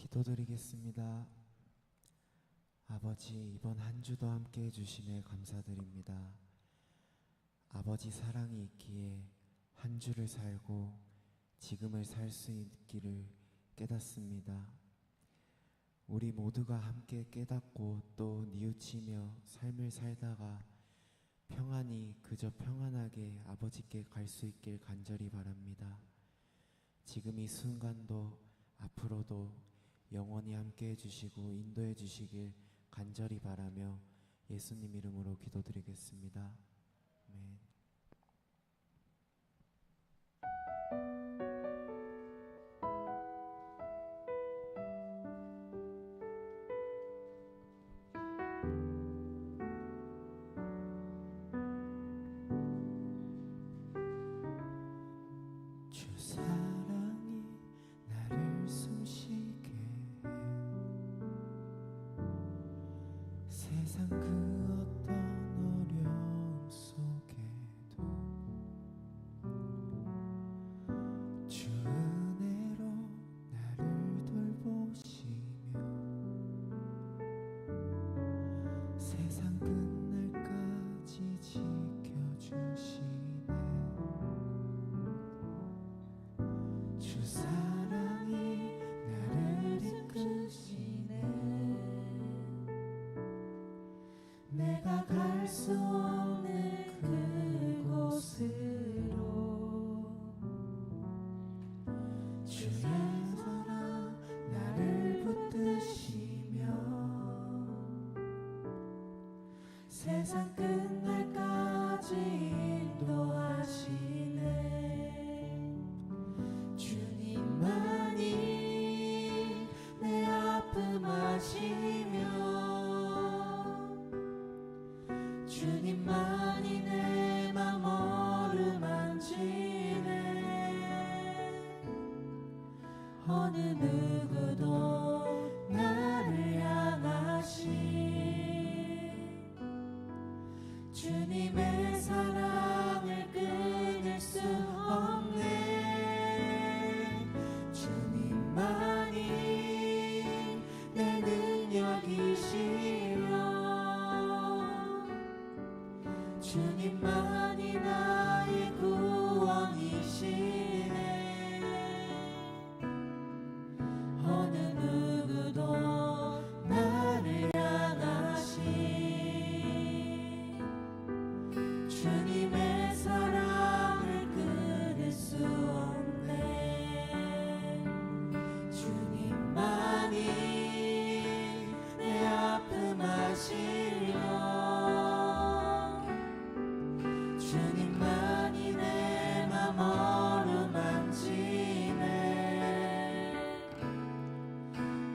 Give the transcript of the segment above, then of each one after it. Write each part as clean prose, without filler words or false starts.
기도드리겠습니다. 아버지, 이번 한 주도 함께 해주시네 감사드립니다. 아버지 사랑이 있기에 한 주를 살고 지금을 살 수 있기를 깨닫습니다. 우리 모두가 함께 깨닫고 또 뉘우치며 삶을 살다가 평안히 그저 평안하게 아버지께 갈 수 있길 간절히 바랍니다. 지금 이 순간도 앞으로도 영원히 함께 해주시고 인도해 주시길 간절히 바라며 예수님 이름으로 기도드리겠습니다. 아멘. 주 사랑이 나를 숨쉬게 해 세상 그 어떤 어려움 속에도 주 은혜로 나를 돌보시며 세상 끝날까지 지켜주시네. 주 사랑이 나를 이끄시네. 내가 갈 수 없는 그곳으로 주의 사랑 나를 붙드시며 세상 끝날까지 인도하시네. 주님만이 내 아픔 아시며 주님만이 내 맘 어루만지네. 어느 누구도 나를 향하신 주님의 사랑을 끊을 수 없네. 주님만이 내 능력이시며 주님만이 나의 구원이시네. 어느 누구도 나를 향하신 주님의 사랑을 끊을 수 없네. 주님만이 내 아픔 아시며 주님만이 내 맘 어루만지네.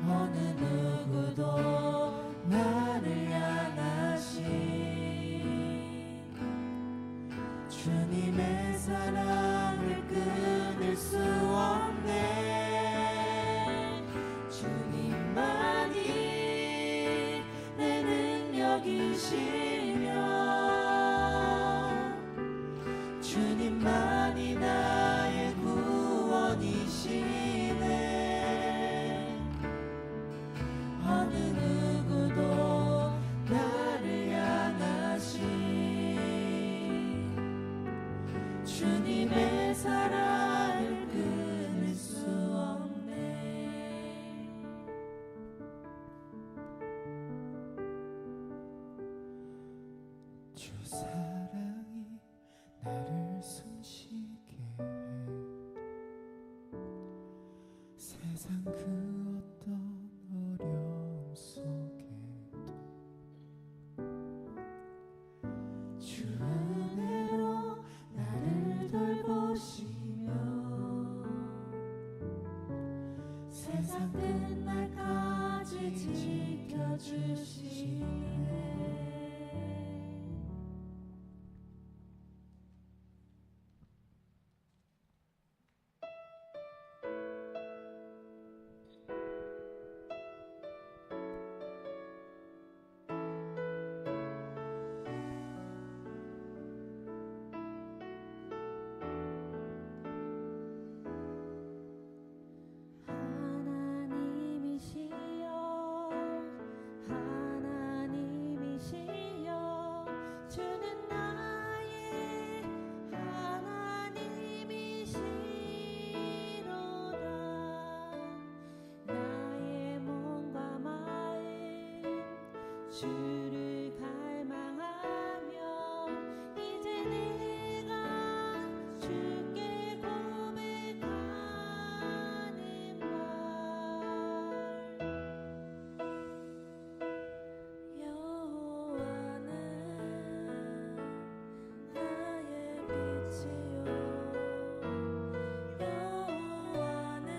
어느 누구도 나를 향하신 주님의 사랑을 끊을 수 없네. 주님만이 내 능력이시며 주님만이 나의 구원이시네. 어느 누구도 나를 향하신 주님의 사랑을 끊을 수 없네. 주 사랑이 나를 숨쉬게 해 세상 그 어떤 어려움 속에도 주 은혜로 나를 돌보시며 세상 끝날까지 지켜주시네. 하나님이시 주를 갈망하며 이제 내가 주께 고백하는 말 여호와는 나의 빛이요 여호와는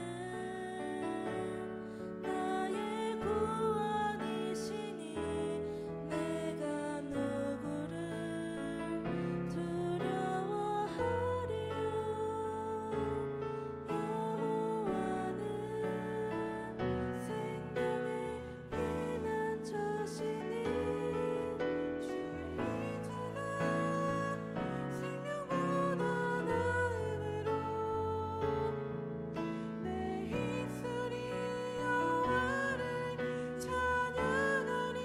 나의 구원이시니 내가 누구를 두려워하리요 여호와는 생명의 피난처시니 주의 인자가 생명보다 나음으로 내 입술이 여호와를 찬양하리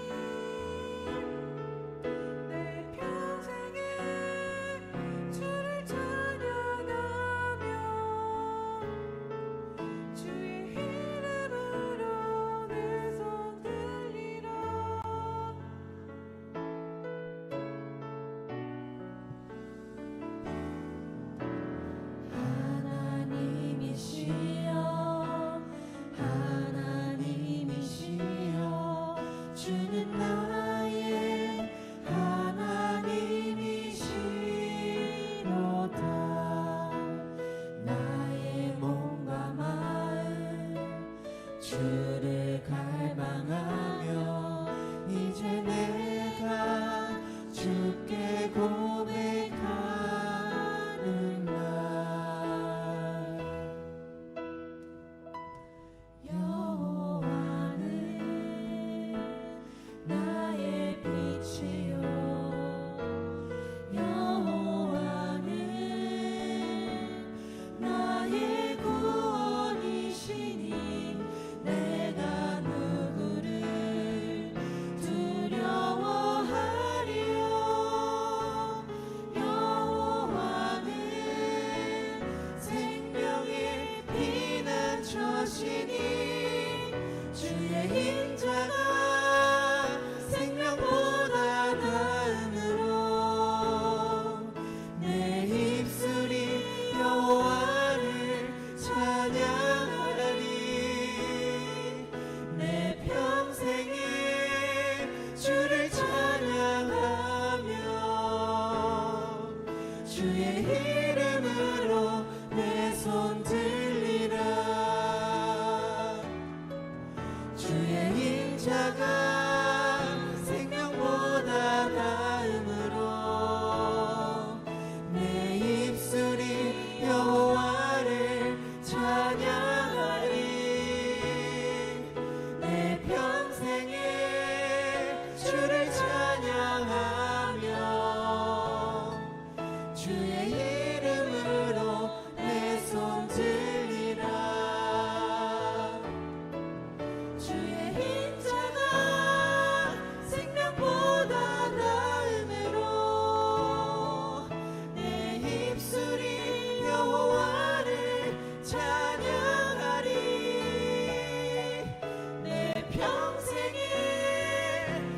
내 평생에 주를 찬양하며 주의 이름으로 내 손 들리라 하나님이시여 하나님이시여 주는 나의 하나님이시로다 나의 몸과 마음 주를 갈망하며 이제 내가 주께 고백하는 말 여호와는 나의 빛이요 여호와는 나의 구원이시니 내가 누구를 두려워하리요 여호와는 생명의 피난처시니 주의 인자가 생명보다 나음으로 내 입술이 여호와를 찬양하리 내 평생에 주를 찬양하며 주의 이름으로 내 손 들리라 주의 인자가 생명보다 나음으로 내 입술이 여호와를 찬양하리 내 평생에 주를 찬양하며 주의 이름으로 내 손 들리라 주의 인자가 생명보다 나음으로 내 입술이 여호와를 찬양하리 내 평생에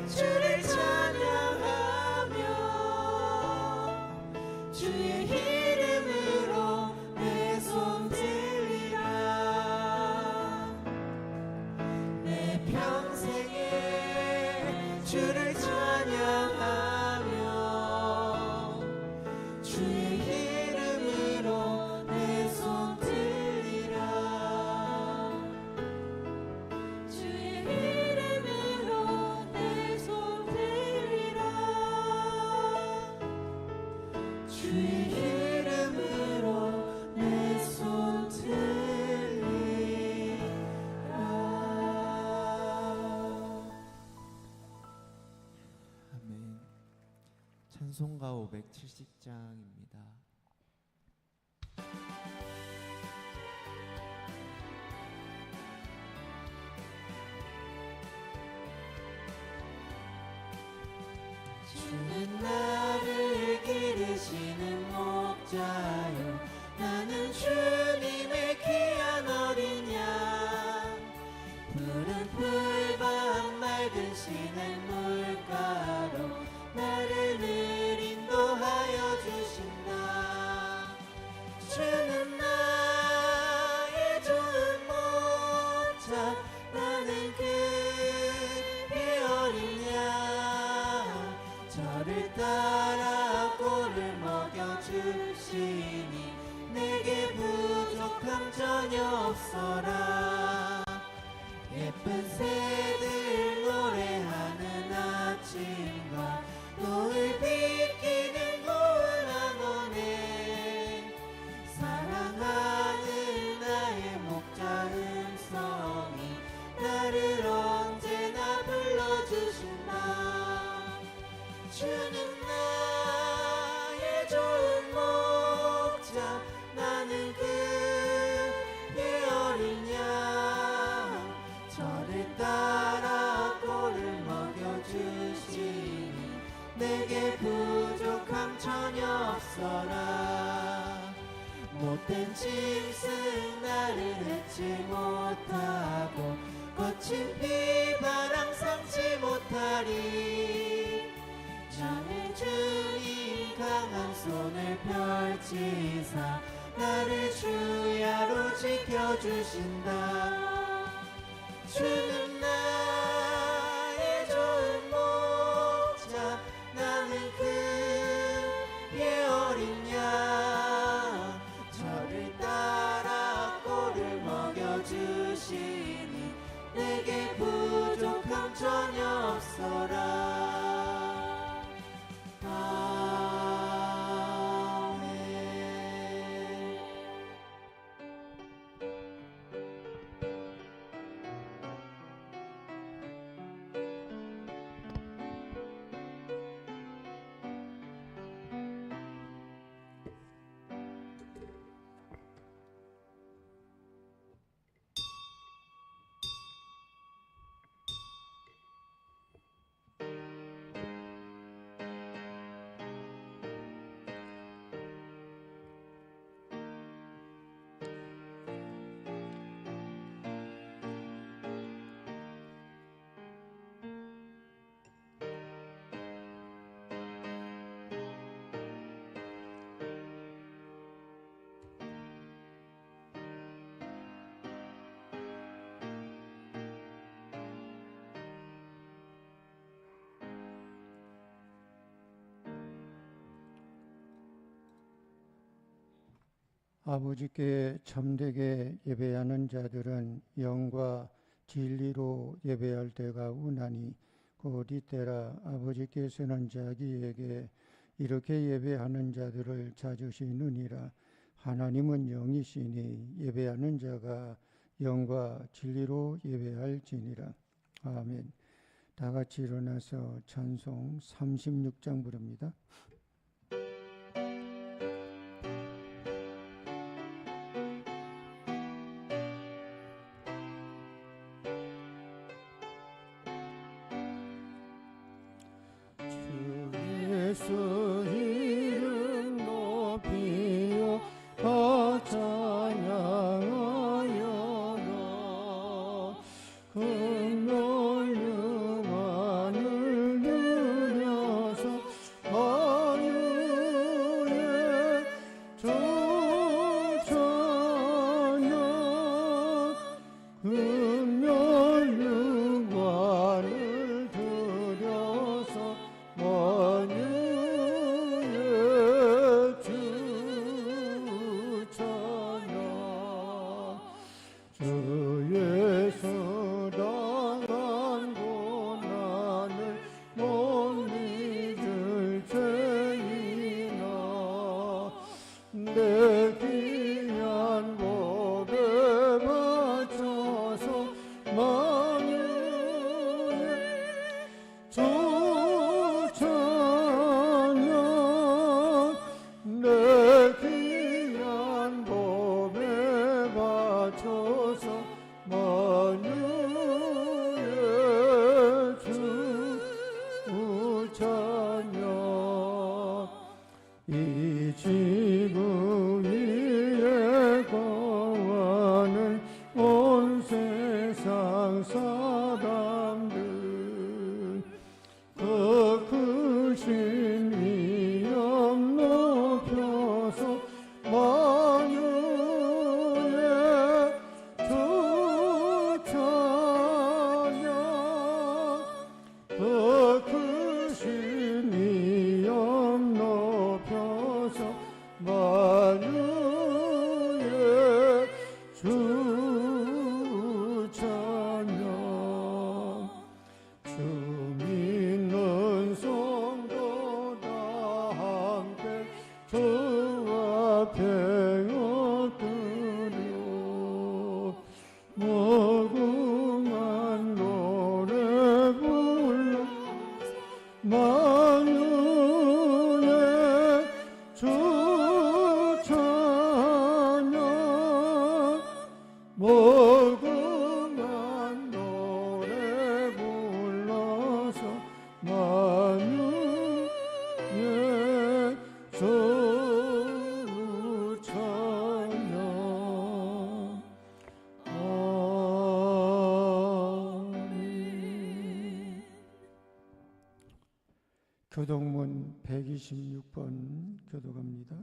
주를 찬양하며 주의 이름으로 내 손 들리라 내 평생에 주를 찬양하며 주의 이름으로 내 손 들리라 주의 이름으로 내 손 들리라 주의 이름으로 내 손 들리라 아멘. 찬송가 570장입니다. 주는 나를 기르시는 목자요 나는 주님의 귀한 어린 양 푸른 풀밭 맑은 시냇물 예쁜 새들 노래하는 아침과 노을 비키는 고운 황혼에 사랑하는 나의 목자 음성이 나를 언제나 불러주신다. 주는 나의 좋은 목자, 나는 그의 어린 양. 저를 따라 꼴을 먹여주시니 내게 부족함 전혀 없어라. 못된 짐승 나를 해치 못하고 거친 비바람 삼지 못하리. 나의 주님 강한 손을 펼치사 나를 주야로 지켜주신다. 주는 나의 좋은 목자, 나는 그의 어린 양. 저를 따라 꼴을 먹여주시니 내게 부족함 전혀 없어라. 아버지께 참되게 예배하는 자들은 영과 진리로 예배할 때가 우나니 곧 이때라. 아버지께서는 자기에게 이렇게 예배하는 자들을 찾으시느니라. 하나님은 영이시니 예배하는 자가 영과 진리로 예배할지니라. 아멘. 다 같이 일어나서 찬송 36장 부릅니다. 예수 이름 높이요 더 찬양하여라. 금요 유만을 누려서 만유의 주 찬양. 금요 유관을 들여서 만유의 주 찬양. 주의 서당한 고난을 못 믿을 죄이나 내 귀한 법에 맞춰서 만유의 주 찬양. 내 귀한 법에 맞춰서 만유의 주 찬양. 이 지구 위에 거하는 온 세상 사람들 그 크신 위엄 높여서 만유의 주 찬양. 그 크신 위엄 높여서 만유의 주 찬양. 무궁한 노래 불러 만유의 주 찬양 무궁한 노래 불러서 만유의 주 찬양 아멘. 교동문 126번 교도갑니다.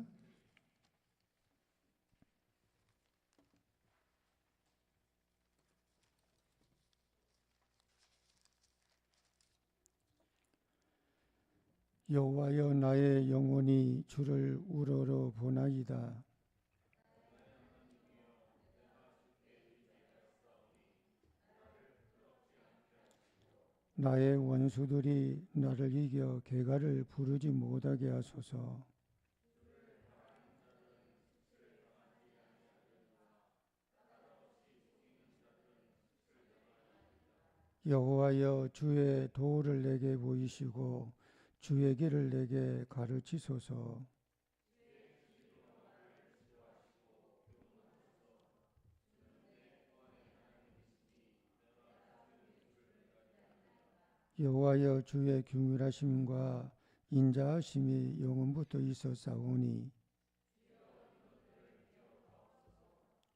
여호와여 나의 영혼이 주를 우러러 보나이다. 나의 원수들이 나를 이겨 개가를 부르지 못하게 하소서. 여호와여 주의 도를 내게 보이시고 주의 길을 내게 가르치소서. 여호와여 주의 긍휼하심과 인자하심이 영원부터 있었사오니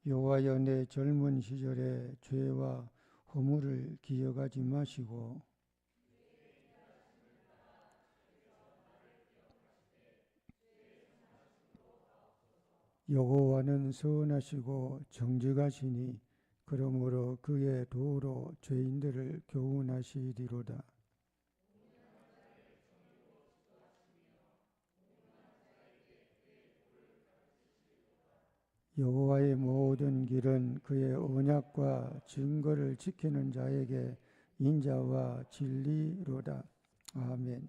여호와여 내 젊은 시절의 죄와 허물을 기억하지 마시고 여호와는 선하시고 정직하시니 그러므로 그의 도로 죄인들을 교훈하시리로다. 여호와의 모든 길은 그의 언약과 증거를 지키는 자에게 인자와 진리로다. 아멘.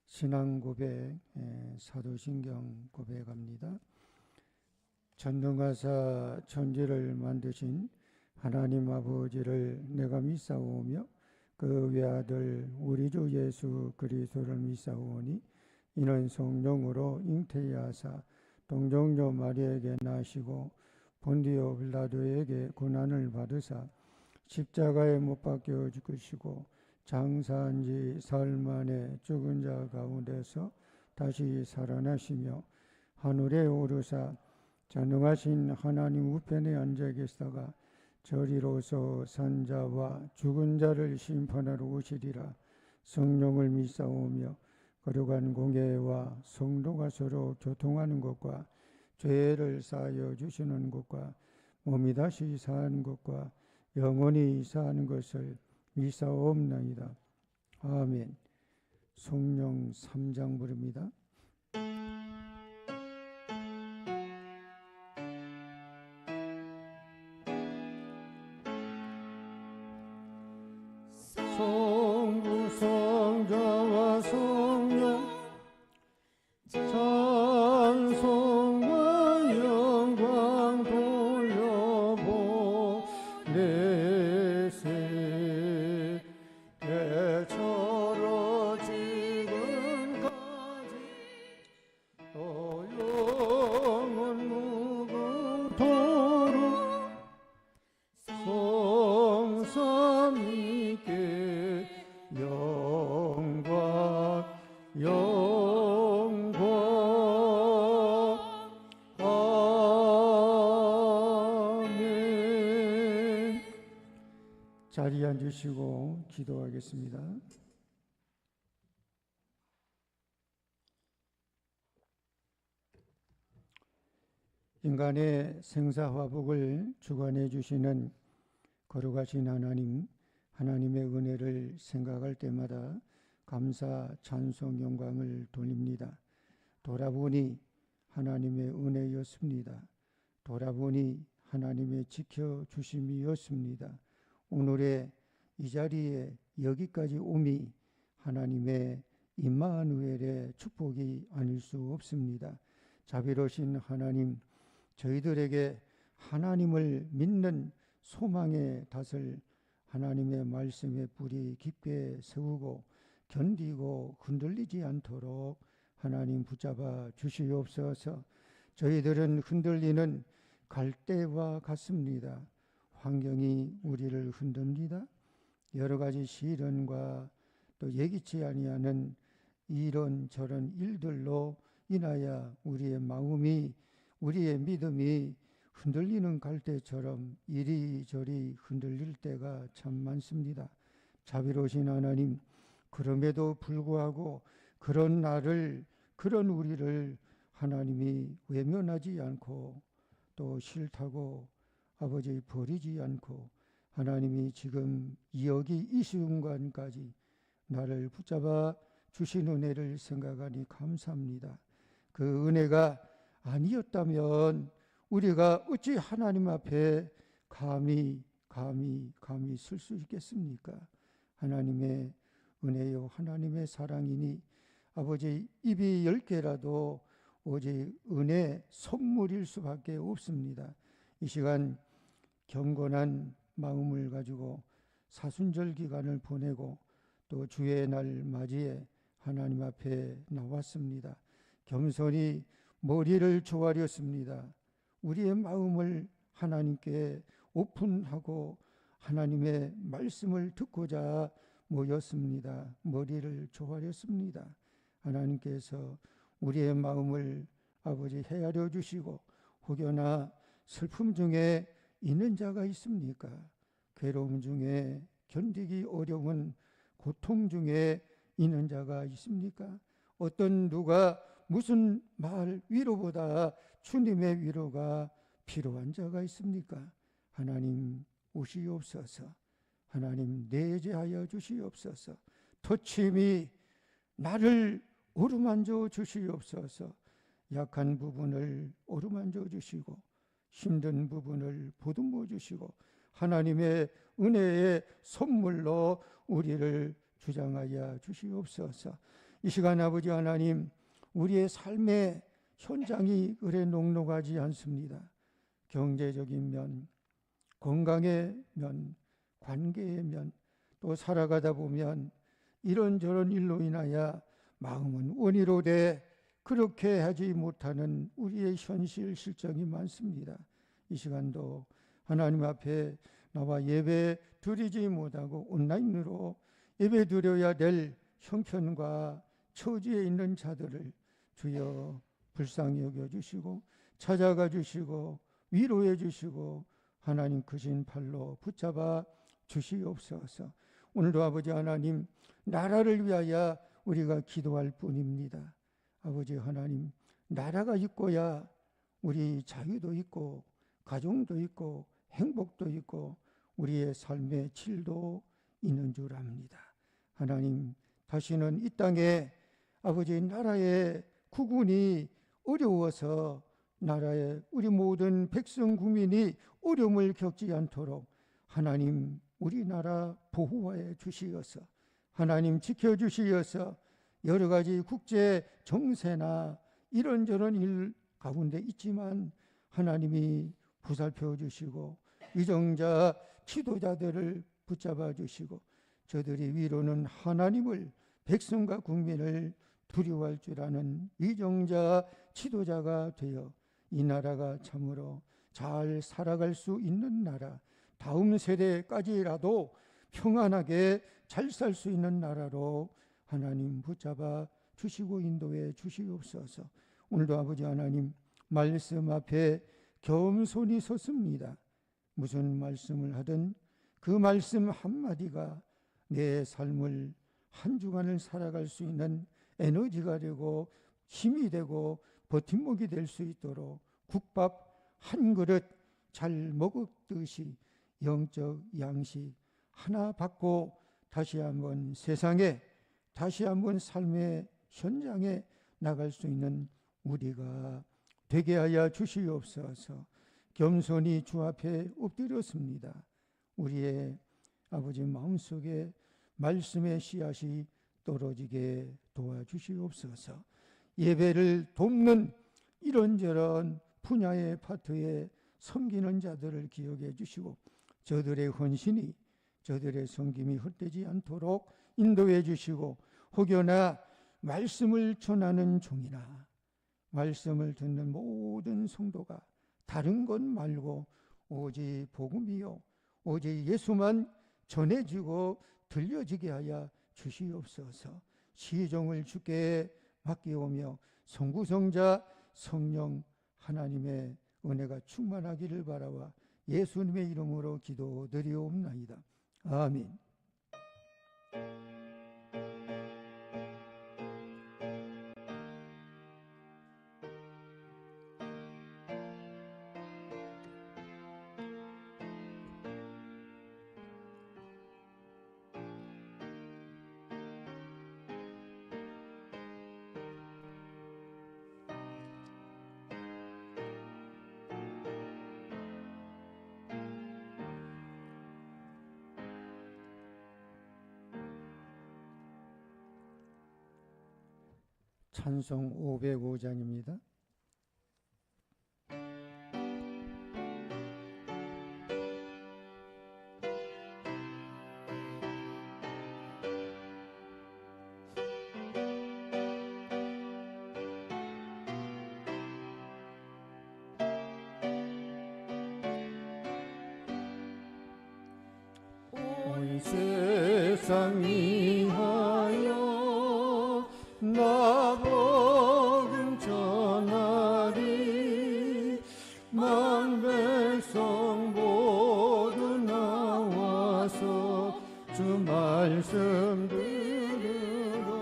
신앙 고백, 사도신경 고백합니다. 전능하사 천지를 만드신 하나님 아버지를 내가 믿사오며 그 외아들 우리 주 예수 그리스도를 믿사오니 이는 성령으로 잉태하사 동정녀 마리에게 나시고 본디오 빌라도에게 고난을 받으사 십자가에 못 박혀 죽으시고 장사한 지 사흘 만에 죽은 자 가운데서 다시 살아나시며 하늘에 오르사 전능하신 하나님 우편에 앉아 계시다가 저리로서 산자와 죽은 자를 심판하러 오시리라. 성령을 믿사오며 거룩한 공예와 성도가 서로 교통하는 것과 죄를 사하여 주시는 것과 몸이 다시 사는 것과 영원히 사는 것을 믿사옵나이다. 아멘. 성령 3장 부릅니다. 성부 성자와 성령 찬송과 영광 돌려보내세 대처로 지금까지 또 영원 무궁토록 성삼위께 영광 영광 아멘. 자리에 앉으시고 기도하겠습니다. 인간의 생사화복을 주관해 주시는 거룩하신 하나님, 하나님의 은혜를 생각할 때마다 감사, 찬송, 영광을 돌립니다. 돌아보니 하나님의 은혜였습니다. 돌아보니 하나님의 지켜주심이었습니다. 오늘의 이 자리에 여기까지 오미 하나님의 임마누엘의 축복이 아닐 수 없습니다. 자비로우신 하나님, 저희들에게 하나님을 믿는 소망의 닷을 하나님의 말씀의 불이 깊게 세우고 견디고 흔들리지 않도록 하나님 붙잡아 주시옵소서. 저희들은 흔들리는 갈대와 같습니다. 환경이 우리를 흔듭니다. 여러 가지 시련과 또 예기치 아니하는 이런저런 일들로 인하여 우리의 마음이, 우리의 믿음이 흔들리는 갈대처럼 이리저리 흔들릴 때가 참 많습니다. 자비로우신 하나님, 그럼에도 불구하고 그런 나를, 그런 우리를 하나님이 외면하지 않고 또 싫다고 아버지 버리지 않고 하나님이 지금 여기 이 순간까지 나를 붙잡아 주신 은혜를 생각하니 감사합니다. 그 은혜가 아니었다면 우리가 어찌 하나님 앞에 감히 설 수 있겠습니까? 하나님의 은혜요, 하나님의 사랑이니 아버지 입이 10개라도 오직 은혜 선물일 수밖에 없습니다. 이 시간 경건한 마음을 가지고 사순절 기간을 보내고 또 주의 날 맞이해 하나님 앞에 나왔습니다. 겸손히 머리를 조아렸습니다. 우리의 마음을 하나님께 오픈하고 하나님의 말씀을 듣고자 모였습니다. 머리를 조아렸습니다. 하나님께서 우리의 마음을 아버지 헤아려 주시고 혹여나 슬픔 중에 있는 자가 있습니까? 괴로움 중에 견디기 어려운 고통 중에 있는 자가 있습니까? 어떤 누가 무슨 말 위로보다 주님의 위로가 필요한 자가 있습니까? 하나님 오시옵소서. 하나님 내재하여 주시옵소서. 터침이 나를 어루만져 주시옵소서. 약한 부분을 어루만져 주시고 힘든 부분을 보듬어 주시고 하나님의 은혜의 선물로 우리를 주장하여 주시옵소서. 이 시간 아버지 하나님, 우리의 삶의 현장이 그래 녹록하지 않습니다. 경제적인 면, 건강의 면, 관계의 면, 또 살아가다 보면 이런저런 일로 인하여 마음은 원이로 돼 그렇게 하지 못하는 우리의 현실 실정이 많습니다. 이 시간도 하나님 앞에 나와 예배 드리지 못하고 온라인으로 예배 드려야 될 형편과 처지에 있는 자들을 주여 불쌍히 여겨주시고 찾아가 주시고 위로해 주시고 하나님 크신 팔로 붙잡아 주시옵소서. 오늘도 아버지 하나님, 나라를 위하여 우리가 기도할 뿐입니다. 아버지 하나님, 나라가 있고야 우리 자유도 있고 가정도 있고 행복도 있고 우리의 삶의 질도 있는 줄 압니다. 하나님, 다시는 이 땅에 아버지 나라의 구군이 어려워서 나라의 우리 모든 백성 국민이 어려움을 겪지 않도록 하나님 우리나라 보호해 주시어서 하나님 지켜주시어서 여러 가지 국제 정세나 이런저런 일 가운데 있지만 하나님이 보살펴 주시고 위정자 지도자들을 붙잡아 주시고 저들이 위로는 하나님을 백성과 국민을 두려워할 줄 아는 위정자 지도자가 되어 이 나라가 참으로 잘 살아갈 수 있는 나라, 다음 세대까지라도 평안하게 잘 살 수 있는 나라로 하나님 붙잡아 주시고 인도해 주시옵소서. 오늘도 아버지 하나님 말씀 앞에 겸손히 섰습니다. 무슨 말씀을 하든 그 말씀 한마디가 내 삶을 한 주간을 살아갈 수 있는 에너지가 되고 힘이 되고 버팀목이 될 수 있도록 국밥 한 그릇 잘 먹듯이 영적 양식 하나 받고 다시 한번 세상에 다시 한번 삶의 현장에 나갈 수 있는 우리가 되게 하여 주시옵소서. 겸손히 주 앞에 엎드렸습니다. 우리의 아버지 마음속에 말씀의 씨앗이 떨어지게 도와주시옵소서. 예배를 돕는 이런저런 분야의 파트에 섬기는 자들을 기억해 주시고 저들의 헌신이, 저들의 섬김이 헛되지 않도록 인도해 주시고, 혹여나 말씀을 전하는 종이나 말씀을 듣는 모든 성도가 다른 것 말고 오직 복음이요 오직 예수만 전해지고 들려지게 하여 주시옵소서. 시종을 주께 맡기오며 성구성자 성령 하나님의 은혜가 충만하기를 바라와 예수님의 이름으로 기도드리옵나이다. 아멘. 찬송 505장입니다. 온 세상 위하여 나 복음 전하리. 만 백성 모두 나와서 주 말씀 들으러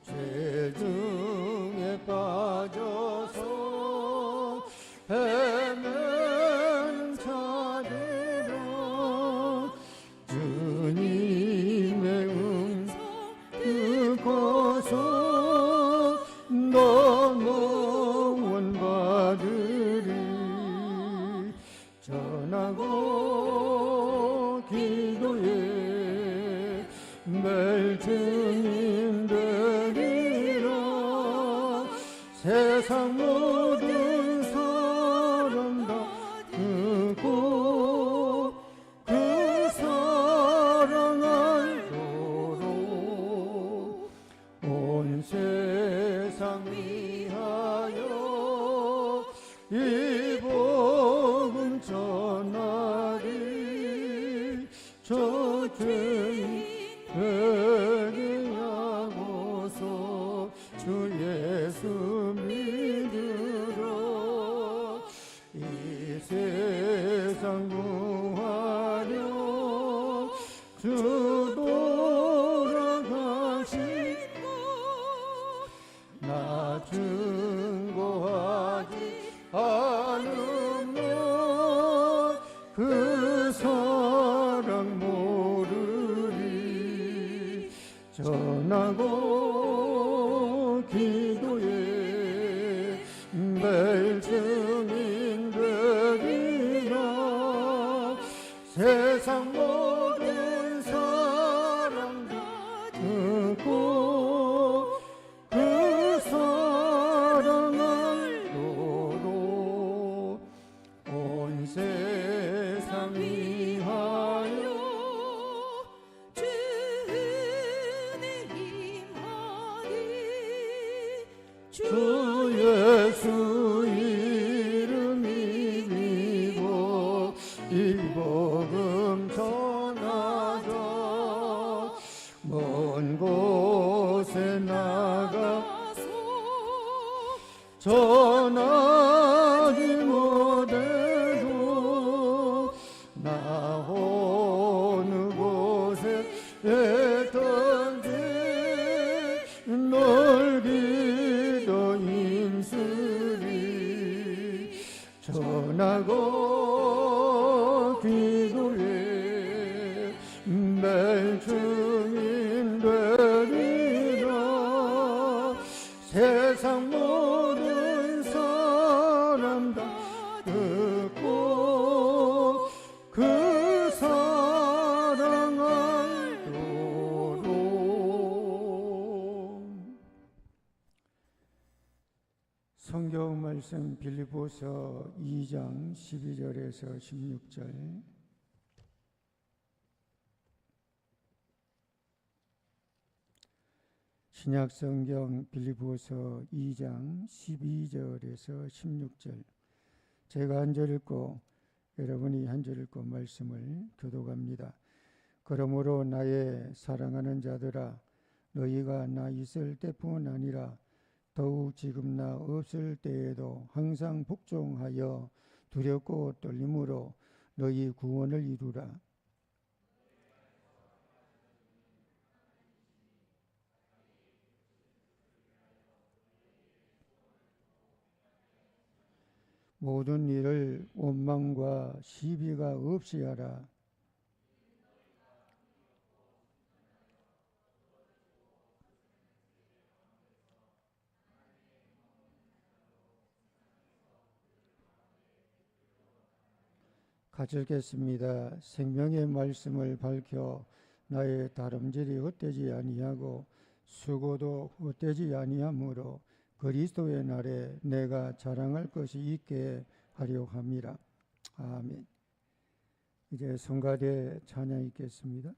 죄 중에 빠져서 헤매는 자들아 주님의 음성 듣고서 넘어온 바들이 전하고 기도에 멜 증인 되리라. 세상 모든 사람 다 듣고 그 사랑 알도록 온 세상 위하여 이 복음 전하리. 저 죄인 되게 하고서 주 예수 믿으러 이 세상 구하려 주 돌아가신 나 증거하지 않으면 그 사랑 모르리. 전하고 기도에 매일 증인 되리라. 세상 모든 사람 다 듣고 그 사랑 알도록 온 세상 위하여 주은혜 임하리. 주 예수 이름 믿고 이 복음 전하자. 먼 곳에 나가서 전하지 못해도 나 어느 곳에 있던지 널 기도 힘쓰리. 전하고 기도에 매일 증인 되리라. 세상 모든 말씀 빌립보서 2장 12절에서 16절. 신약성경 빌립보서 2장 12절에서 16절. 제가 한 절 읽고 여러분이 한 절 읽고 말씀을 교독합니다. 그러므로 나의 사랑하는 자들아, 너희가 나 있을 때뿐 아니라 더욱 지금 나 없을 때에도 항상 복종하여 두렵고 떨림으로 너희 구원을 이루라. 모든 일을 원망과 시비가 없이 하라. 같이 읽겠습니다. 생명의 말씀을 밝혀 나의 다름질이 헛되지 아니하고 수고도 헛되지 아니하므로 그리스도의 날에 내가 자랑할 것이 있게 하려 함이라. 아멘. 이제 성가대 찬양 있겠습니다.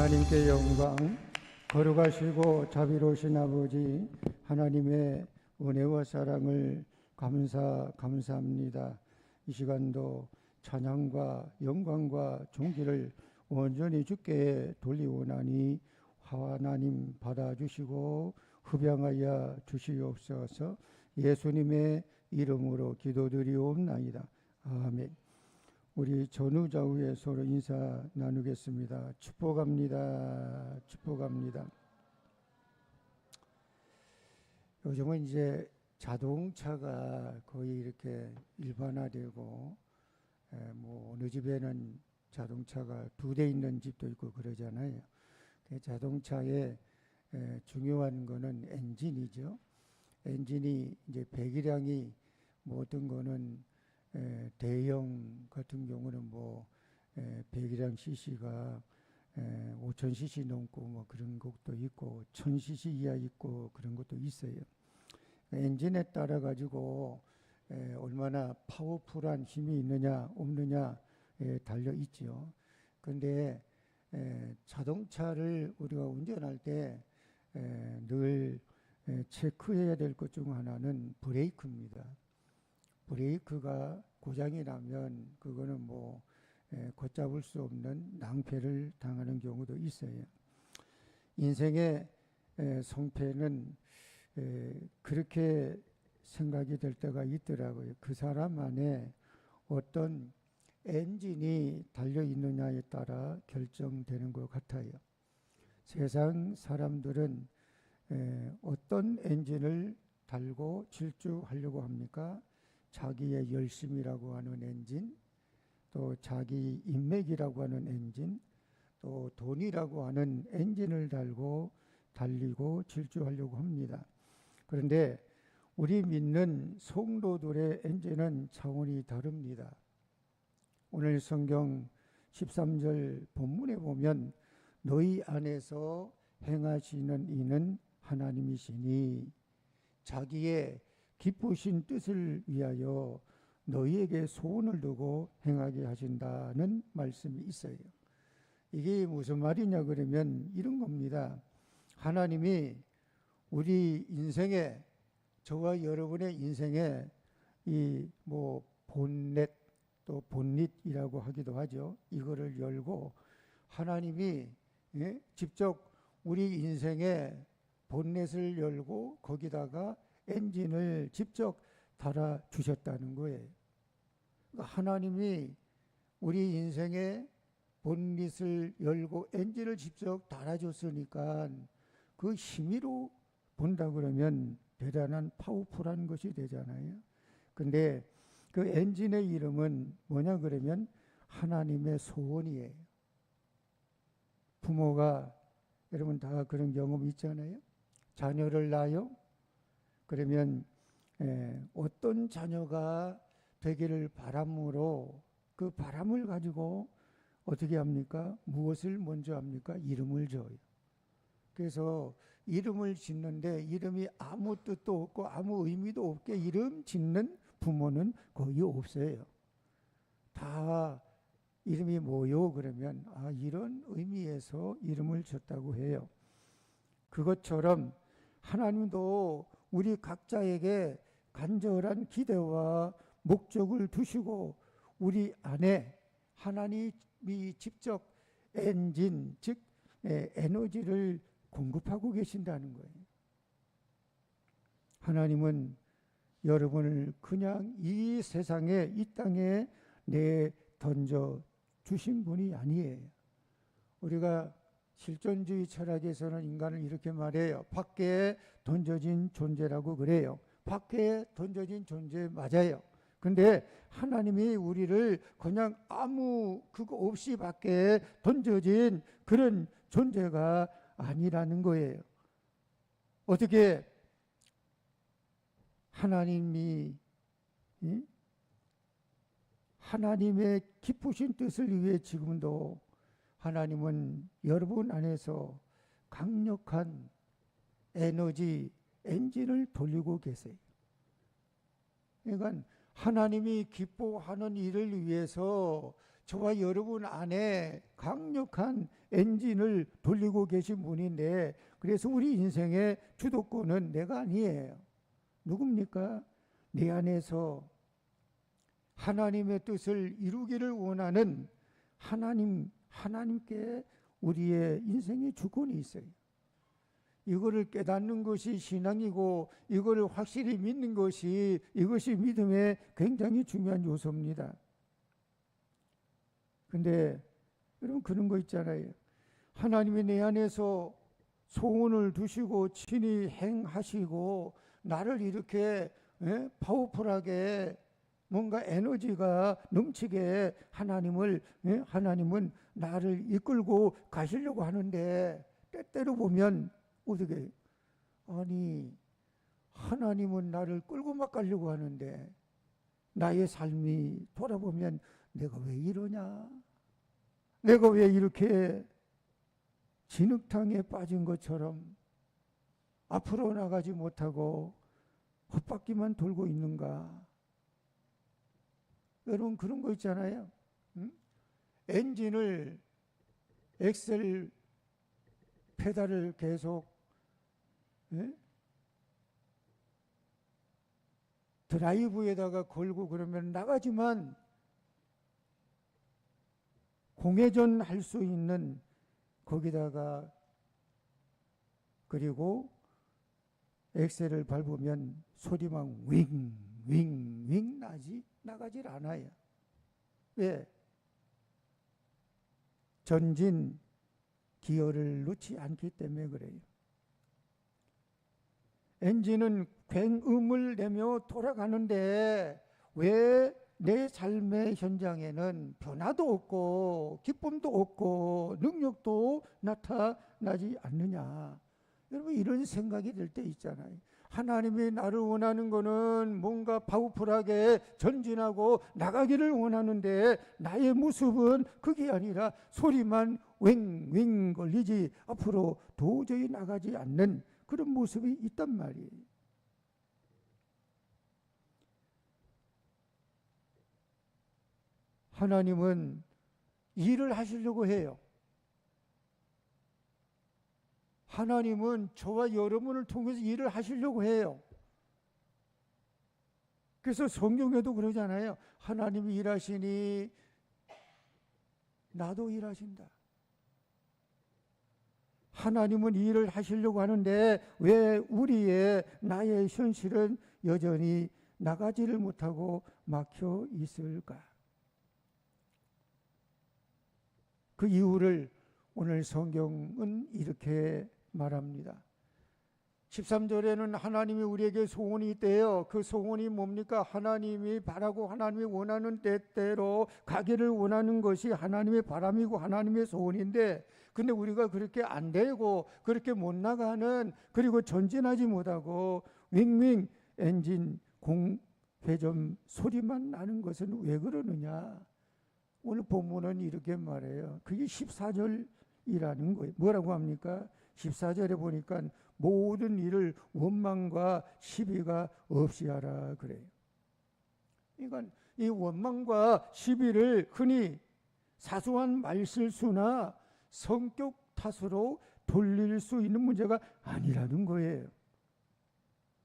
하나님께 영광. 거룩하시고 자비로우신 아버지 하나님의 은혜와 사랑을 감사합니다. 이 시간도 찬양과 영광과 존귀를 온전히 주께 돌리오나니 하나님 받아주시고 흡양하여 주시옵소서. 예수님의 이름으로 기도드리옵나이다. 아멘. 우리 전후좌우에 서로 인사 나누겠습니다. 축복합니다. 축복합니다. 요즘은 이제 자동차가 거의 이렇게 일반화되고 뭐 어느 집에는 자동차가 2대 있는 집도 있고 그러잖아요. 자동차의 중요한 거는 엔진이죠. 엔진이 이제 배기량이 모든 거는 대형 같은 경우는 뭐 배기량 cc가 5000cc 넘고 뭐 그런 것도 있고 1000cc 이하 있고 그런 것도 있어요. 엔진에 따라 가지고 얼마나 파워풀한 힘이 있느냐 없느냐에 달려 있죠. 그런데 자동차를 우리가 운전할 때 늘 체크해야 될 것 중 하나는 브레이크입니다. 브레이크가 고장이 나면 그거는 뭐 걷잡을 수 없는 낭패를 당하는 경우도 있어요. 인생의 성패는 그렇게 생각이 될 때가 있더라고요. 그 사람 안에 어떤 엔진이 달려 있느냐에 따라 결정되는 것 같아요. 세상 사람들은 어떤 엔진을 달고 질주하려고 합니까? 자기의 열심이라고 하는 엔진, 또 자기 인맥이라고 하는 엔진, 또 돈이라고 하는 엔진을 달고 달리고 질주하려고 합니다. 그런데 우리 믿는 성도들의 엔진은 차원이 다릅니다. 오늘 성경 13절 본문에 보면 너희 안에서 행하시는 이는 하나님이시니 자기의 기쁘신 뜻을 위하여 너희에게 소원을 두고 행하게 하신다는 말씀이 있어요. 이게 무슨 말이냐 그러면 이런 겁니다. 하나님이 우리 인생에, 저와 여러분의 인생에 이 뭐 본넷 또 본닛이라고 하기도 하죠. 이거를 열고 하나님이 직접 우리 인생에 본넷을 열고 거기다가 엔진을 직접 달아 주셨다는 거예요. 하나님이 우리 인생에 본닛을 열고 엔진을 직접 달아줬으니까 그 힘으로 본다 그러면 대단한 파워풀한 것이 되잖아요. 근데 그 엔진의 이름은 뭐냐 그러면 하나님의 소원이에요. 부모가 여러분 다 그런 경험 있잖아요. 자녀를 낳아요. 그러면 어떤 자녀가 되기를 바람으로 그 바람을 가지고 어떻게 합니까? 무엇을 먼저 합니까? 이름을 줘요. 그래서 이름을 짓는데 이름이 아무 뜻도 없고 아무 의미도 없게 이름 짓는 부모는 거의 없어요. 다 이름이 뭐요? 그러면 이런 의미에서 이름을 줬다고 해요. 그것처럼 하나님도 우리 각자에게 간절한 기대와 목적을 두시고 우리 안에 하나님이 직접 엔진, 즉 에너지를 공급하고 계신다는 거예요. 하나님은 여러분을 그냥 이 세상에, 이 땅에 내던져 주신 분이 아니에요. 우리가 실존주의 철학에서는 인간을 이렇게 말해요. 밖에 던져진 존재라고 그래요. 밖에 던져진 존재 맞아요. 근데 하나님이 우리를 그냥 아무 그거 없이 밖에 던져진 그런 존재가 아니라는 거예요. 어떻게 하나님이 하나님의 기쁘신 뜻을 위해 지금도 하나님은 여러분 안에서 강력한 에너지 엔진을 돌리고 계세요. 그러니까 하나님이 기뻐하는 일을 위해서 저와 여러분 안에 강력한 엔진을 돌리고 계신 분인데, 그래서 우리 인생의 주도권은 내가 아니에요. 누굽니까? 내 안에서 하나님의 뜻을 이루기를 원하는 하나님께 우리의 인생의 주권이 있어요. 이거를 깨닫는 것이 신앙이고, 이거를 확실히 믿는 것이, 이것이 믿음의 굉장히 중요한 요소입니다. 근데 여러분, 그런 거 있잖아요. 하나님이 내 안에서 소원을 두시고 친히 행하시고 나를 이렇게 파워풀하게 뭔가 에너지가 넘치게 하나님은 나를 이끌고 가시려고 하는데, 때때로 보면 어떻게, 아니 하나님은 나를 끌고 막 가려고 하는데 나의 삶이 돌아보면 내가 왜 이러냐? 내가 왜 이렇게 진흙탕에 빠진 것처럼 앞으로 나가지 못하고 헛바퀴만 돌고 있는가? 여러분, 그런 거 있잖아요. 엔진을, 엑셀 페달을 계속 드라이브에다가 걸고 그러면 나가지만, 공회전 할 수 있는 거기다가, 그리고 엑셀을 밟으면 소리만 윙 나지 나가질 않아요. 왜? 전진 기어를 놓지 않기 때문에 그래요. 엔진은 굉음을 내며 돌아가는데 왜 내 삶의 현장에는 변화도 없고 기쁨도 없고 능력도 나타나지 않느냐? 여러분, 이런 생각이 들 때 있잖아요. 하나님이 나를 원하는 거는 뭔가 파워풀하게 전진하고 나가기를 원하는데, 나의 모습은 그게 아니라 소리만 웽웽 걸리지 앞으로 도저히 나가지 않는 그런 모습이 있단 말이에요. 하나님은 일을 하시려고 해요. 하나님은 저와 여러분을 통해서 일을 하시려고 해요. 그래서 성경에도 그러잖아요. 하나님이 일하시니 나도 일하신다. 하나님은 일을 하시려고 하는데 왜 나의 현실은 여전히 나가지를 못하고 막혀 있을까? 그 이유를 오늘 성경은 이렇게 말합니다. 13절에는 하나님이 우리에게 소원이 있대요. 그 소원이 뭡니까? 하나님이 바라고 하나님이 원하는 때대로 가기를 원하는 것이 하나님의 바람이고 하나님의 소원인데, 근데 우리가 그렇게 안 되고 그렇게 못 나가는, 그리고 전진하지 못하고 윙윙 엔진 공회전 소리만 나는 것은 왜 그러느냐? 오늘 본문은 이렇게 말해요. 그게 14절이라는 거예요. 뭐라고 합니까? 14절에 보니까 모든 일을 원망과 시비가 없이 하라 그래요. 그러니까 이 원망과 시비를 흔히 사소한 말실수나 성격 탓으로 돌릴 수 있는 문제가 아니라는 거예요.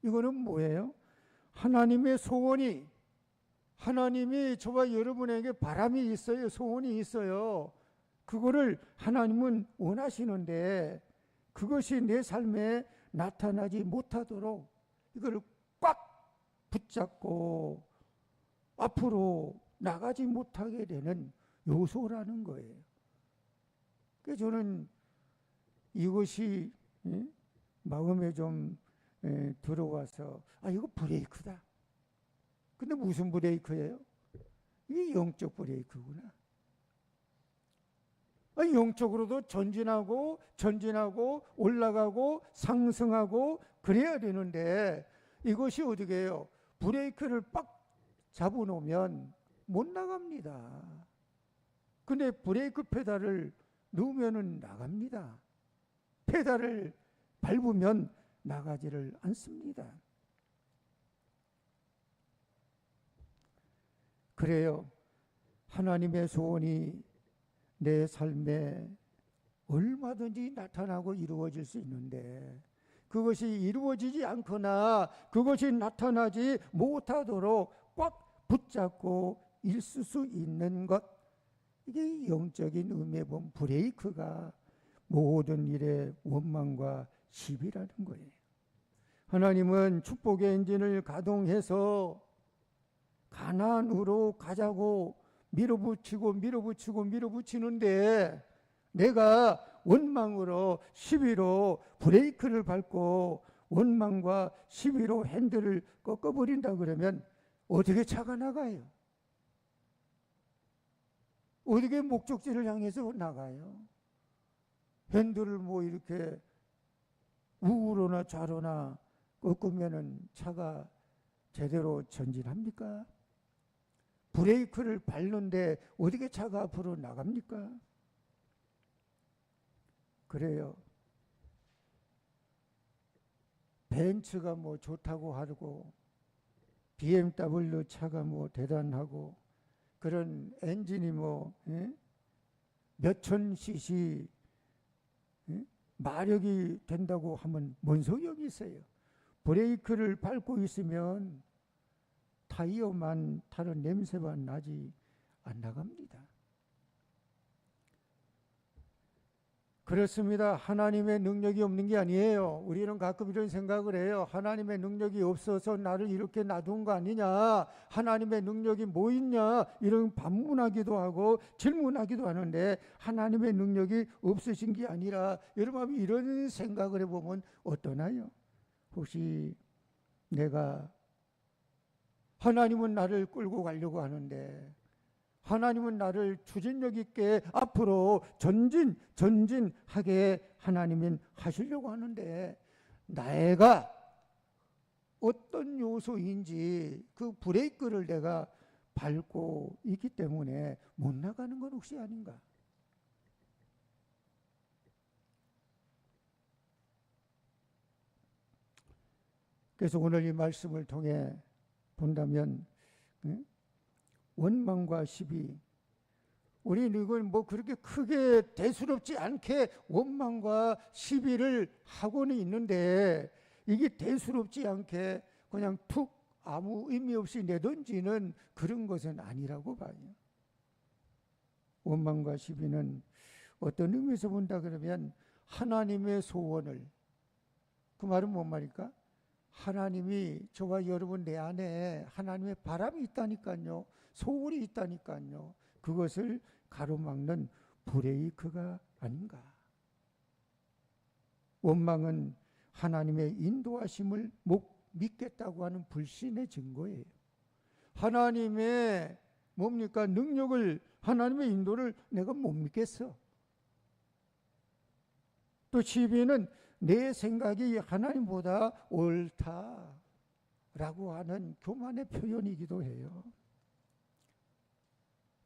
이거는 뭐예요? 하나님의 소원이, 하나님이 저와 여러분에게 바람이 있어요. 소원이 있어요. 그거를 하나님은 원하시는데 그것이 내 삶에 나타나지 못하도록 이거를 꽉 붙잡고 앞으로 나가지 못하게 되는 요소라는 거예요. 그래서 저는 이것이 마음에 좀 들어와서, 이거 브레이크다. 근데 무슨 브레이크예요? 이게 영적 브레이크구나. 영적으로도 전진하고 올라가고 상승하고 그래야 되는데, 이것이 어떻게 해요? 브레이크를 빡 잡아놓으면 못 나갑니다. 근데 브레이크 페달을 넣으면 나갑니다. 페달을 밟으면 나가지를 않습니다. 그래요. 하나님의 소원이 내 삶에 얼마든지 나타나고 이루어질 수 있는데 그것이 이루어지지 않거나 그것이 나타나지 못하도록 꽉 붙잡고 있을 수 있는 것, 이게 영적인 의미에 보면 브레이크가 모든 일의 원망과 시비라는 거예요. 하나님은 축복의 엔진을 가동해서 가나안으로 가자고 밀어붙이는데 내가 원망으로 시비로 브레이크를 밟고 원망과 시비로 핸들을 꺾어버린다 그러면 어떻게 차가 나가요? 어떻게 목적지를 향해서 나가요? 핸들을 뭐 이렇게 우로나 좌로나 꺾으면은 차가 제대로 전진합니까? 브레이크를 밟는데 어떻게 차가 앞으로 나갑니까? 그래요. 벤츠가 뭐 좋다고 하고 BMW 차가 뭐 대단하고 그런 엔진이 뭐 몇천 cc 마력이 된다고 하면 뭔 소용이 있어요? 브레이크를 밟고 있으면 타이어만 타는 냄새만 나지 안 나갑니다. 그렇습니다. 하나님의 능력이 없는 게 아니에요. 우리는 가끔 이런 생각을 해요. 하나님의 능력이 없어서 나를 이렇게 놔둔 거 아니냐, 하나님의 능력이 뭐 있냐, 이런 반문하기도 하고 질문하기도 하는데 하나님의 능력이 없으신 게 아니라 여러분 이런 생각을 해보면 어떠나요? 혹시 내가 하나님은 나를 끌고 가려고 하는데 하나님은 나를 추진력 있게 앞으로 전진하게 하나님은 하시려고 하는데 내가 어떤 요소인지 그 브레이크를 내가 밟고 있기 때문에 못 나가는 건 혹시 아닌가? 그래서 오늘 이 말씀을 통해 본다면 원망과 시비, 우리는 이걸 뭐 그렇게 크게 대수롭지 않게 원망과 시비를 하고는 있는데 이게 대수롭지 않게 그냥 툭 아무 의미 없이 내던지는 그런 것은 아니라고 봐요. 원망과 시비는 어떤 의미에서 본다 그러면 하나님의 소원을, 그 말은 뭔 말일까? 하나님이 저와 여러분 내 안에 하나님의 바람이 있다니까요. 소원이 있다니까요. 그것을 가로막는 브레이크가 아닌가. 원망은 하나님의 인도하심을 못 믿겠다고 하는 불신의 증거예요. 하나님의 뭡니까? 능력을, 하나님의 인도를 내가 못 믿겠어. 또 시비는 내 생각이 하나님보다 옳다라고 하는 교만의 표현이기도 해요.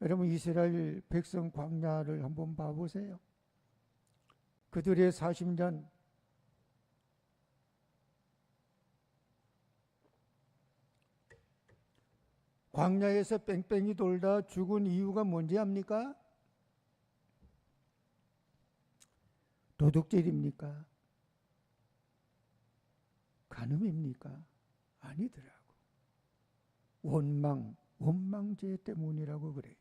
여러분 이스라엘 백성 광야를 한번 봐보세요. 그들의 40년 광야에서 뺑뺑이 돌다 죽은 이유가 뭔지 압니까? 도둑질입니까? 간음입니까? 아니더라고. 원망죄 때문이라고 그래요.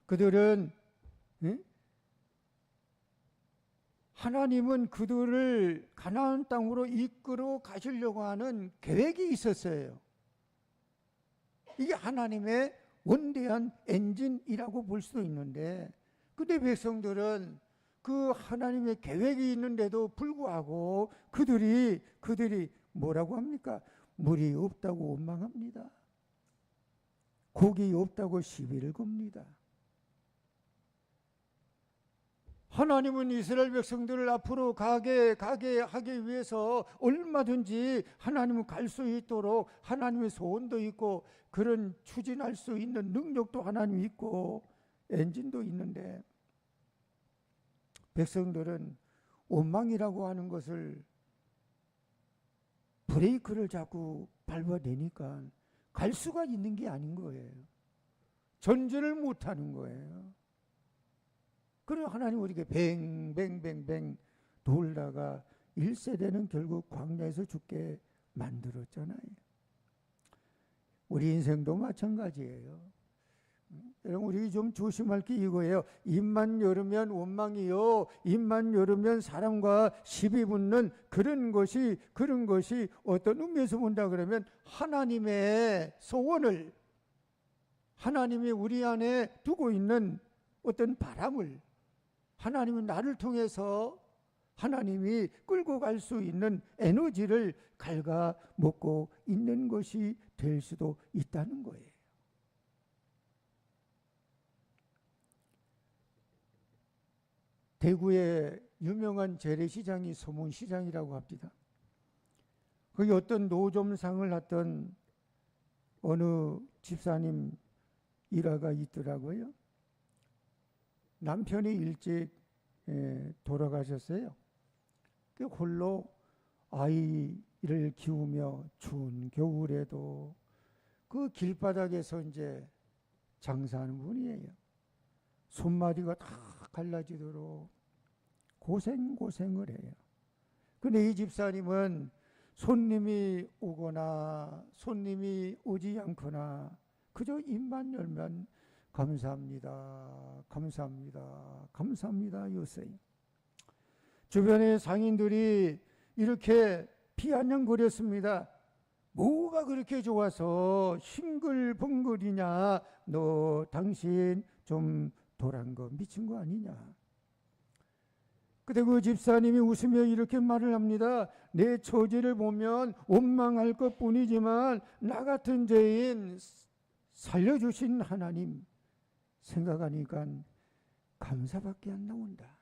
그들은 하나님은 그들을 가나안 땅으로 이끌어 가시려고 하는 계획이 있었어요. 이게 하나님의 원대한 엔진이라고 볼 수도 있는데, 그때 백성들은 그 하나님의 계획이 있는데도 불구하고 그들이 뭐라고 합니까? 물이 없다고 원망합니다. 고기 없다고 시비를 겁니다. 하나님은 이스라엘 백성들을 앞으로 가게 하기 위해서 얼마든지 하나님은 갈 수 있도록 하나님의 소원도 있고 그런 추진할 수 있는 능력도 하나님이 있고 엔진도 있는데, 백성들은 원망이라고 하는 것을 브레이크를 자꾸 밟아내니까 갈 수가 있는 게 아닌 거예요. 전진을 못하는 거예요. 그래서 하나님 우리에게 뱅뱅뱅뱅 돌다가 1세대는 결국 광야에서 죽게 만들었잖아요. 우리 인생도 마찬가지예요. 여러분, 우리 좀 조심할 게 이거예요. 입만 열으면 원망이요, 입만 열으면 사람과 시비 붙는 그런 것이 어떤 의미에서 본다 그러면 하나님의 소원을, 하나님이 우리 안에 두고 있는 어떤 바람을 하나님은 나를 통해서 하나님이 끌고 갈 수 있는 에너지를 갉아먹고 있는 것이 될 수도 있다는 거예요. 대구의 유명한 재래시장이 소문시장이라고 합니다. 거기 어떤 노점상을 했던 어느 집사님 일화가 있더라고요. 남편이 일찍 돌아가셨어요. 홀로 아이를 키우며 추운 겨울에도 그 길바닥에서 이제 장사하는 분이에요. 손마디가 다 갈라지도록 고생을 해요. 근데 이 집사님은 손님이 오거나 손님이 오지 않거나 그저 입만 열면 감사합니다, 감사합니다, 감사합니다 였어요. 주변의 상인들이 이렇게 비아냥거렸습니다. 뭐가 그렇게 좋아서 싱글벙글이냐, 너 당신 좀 도란 거 미친 거 아니냐. 그때 그 집사님이 웃으며 이렇게 말을 합니다. 내 처지를 보면 원망할 것뿐이지만 나 같은 죄인 살려주신 하나님 생각하니까 감사밖에 안 나온다.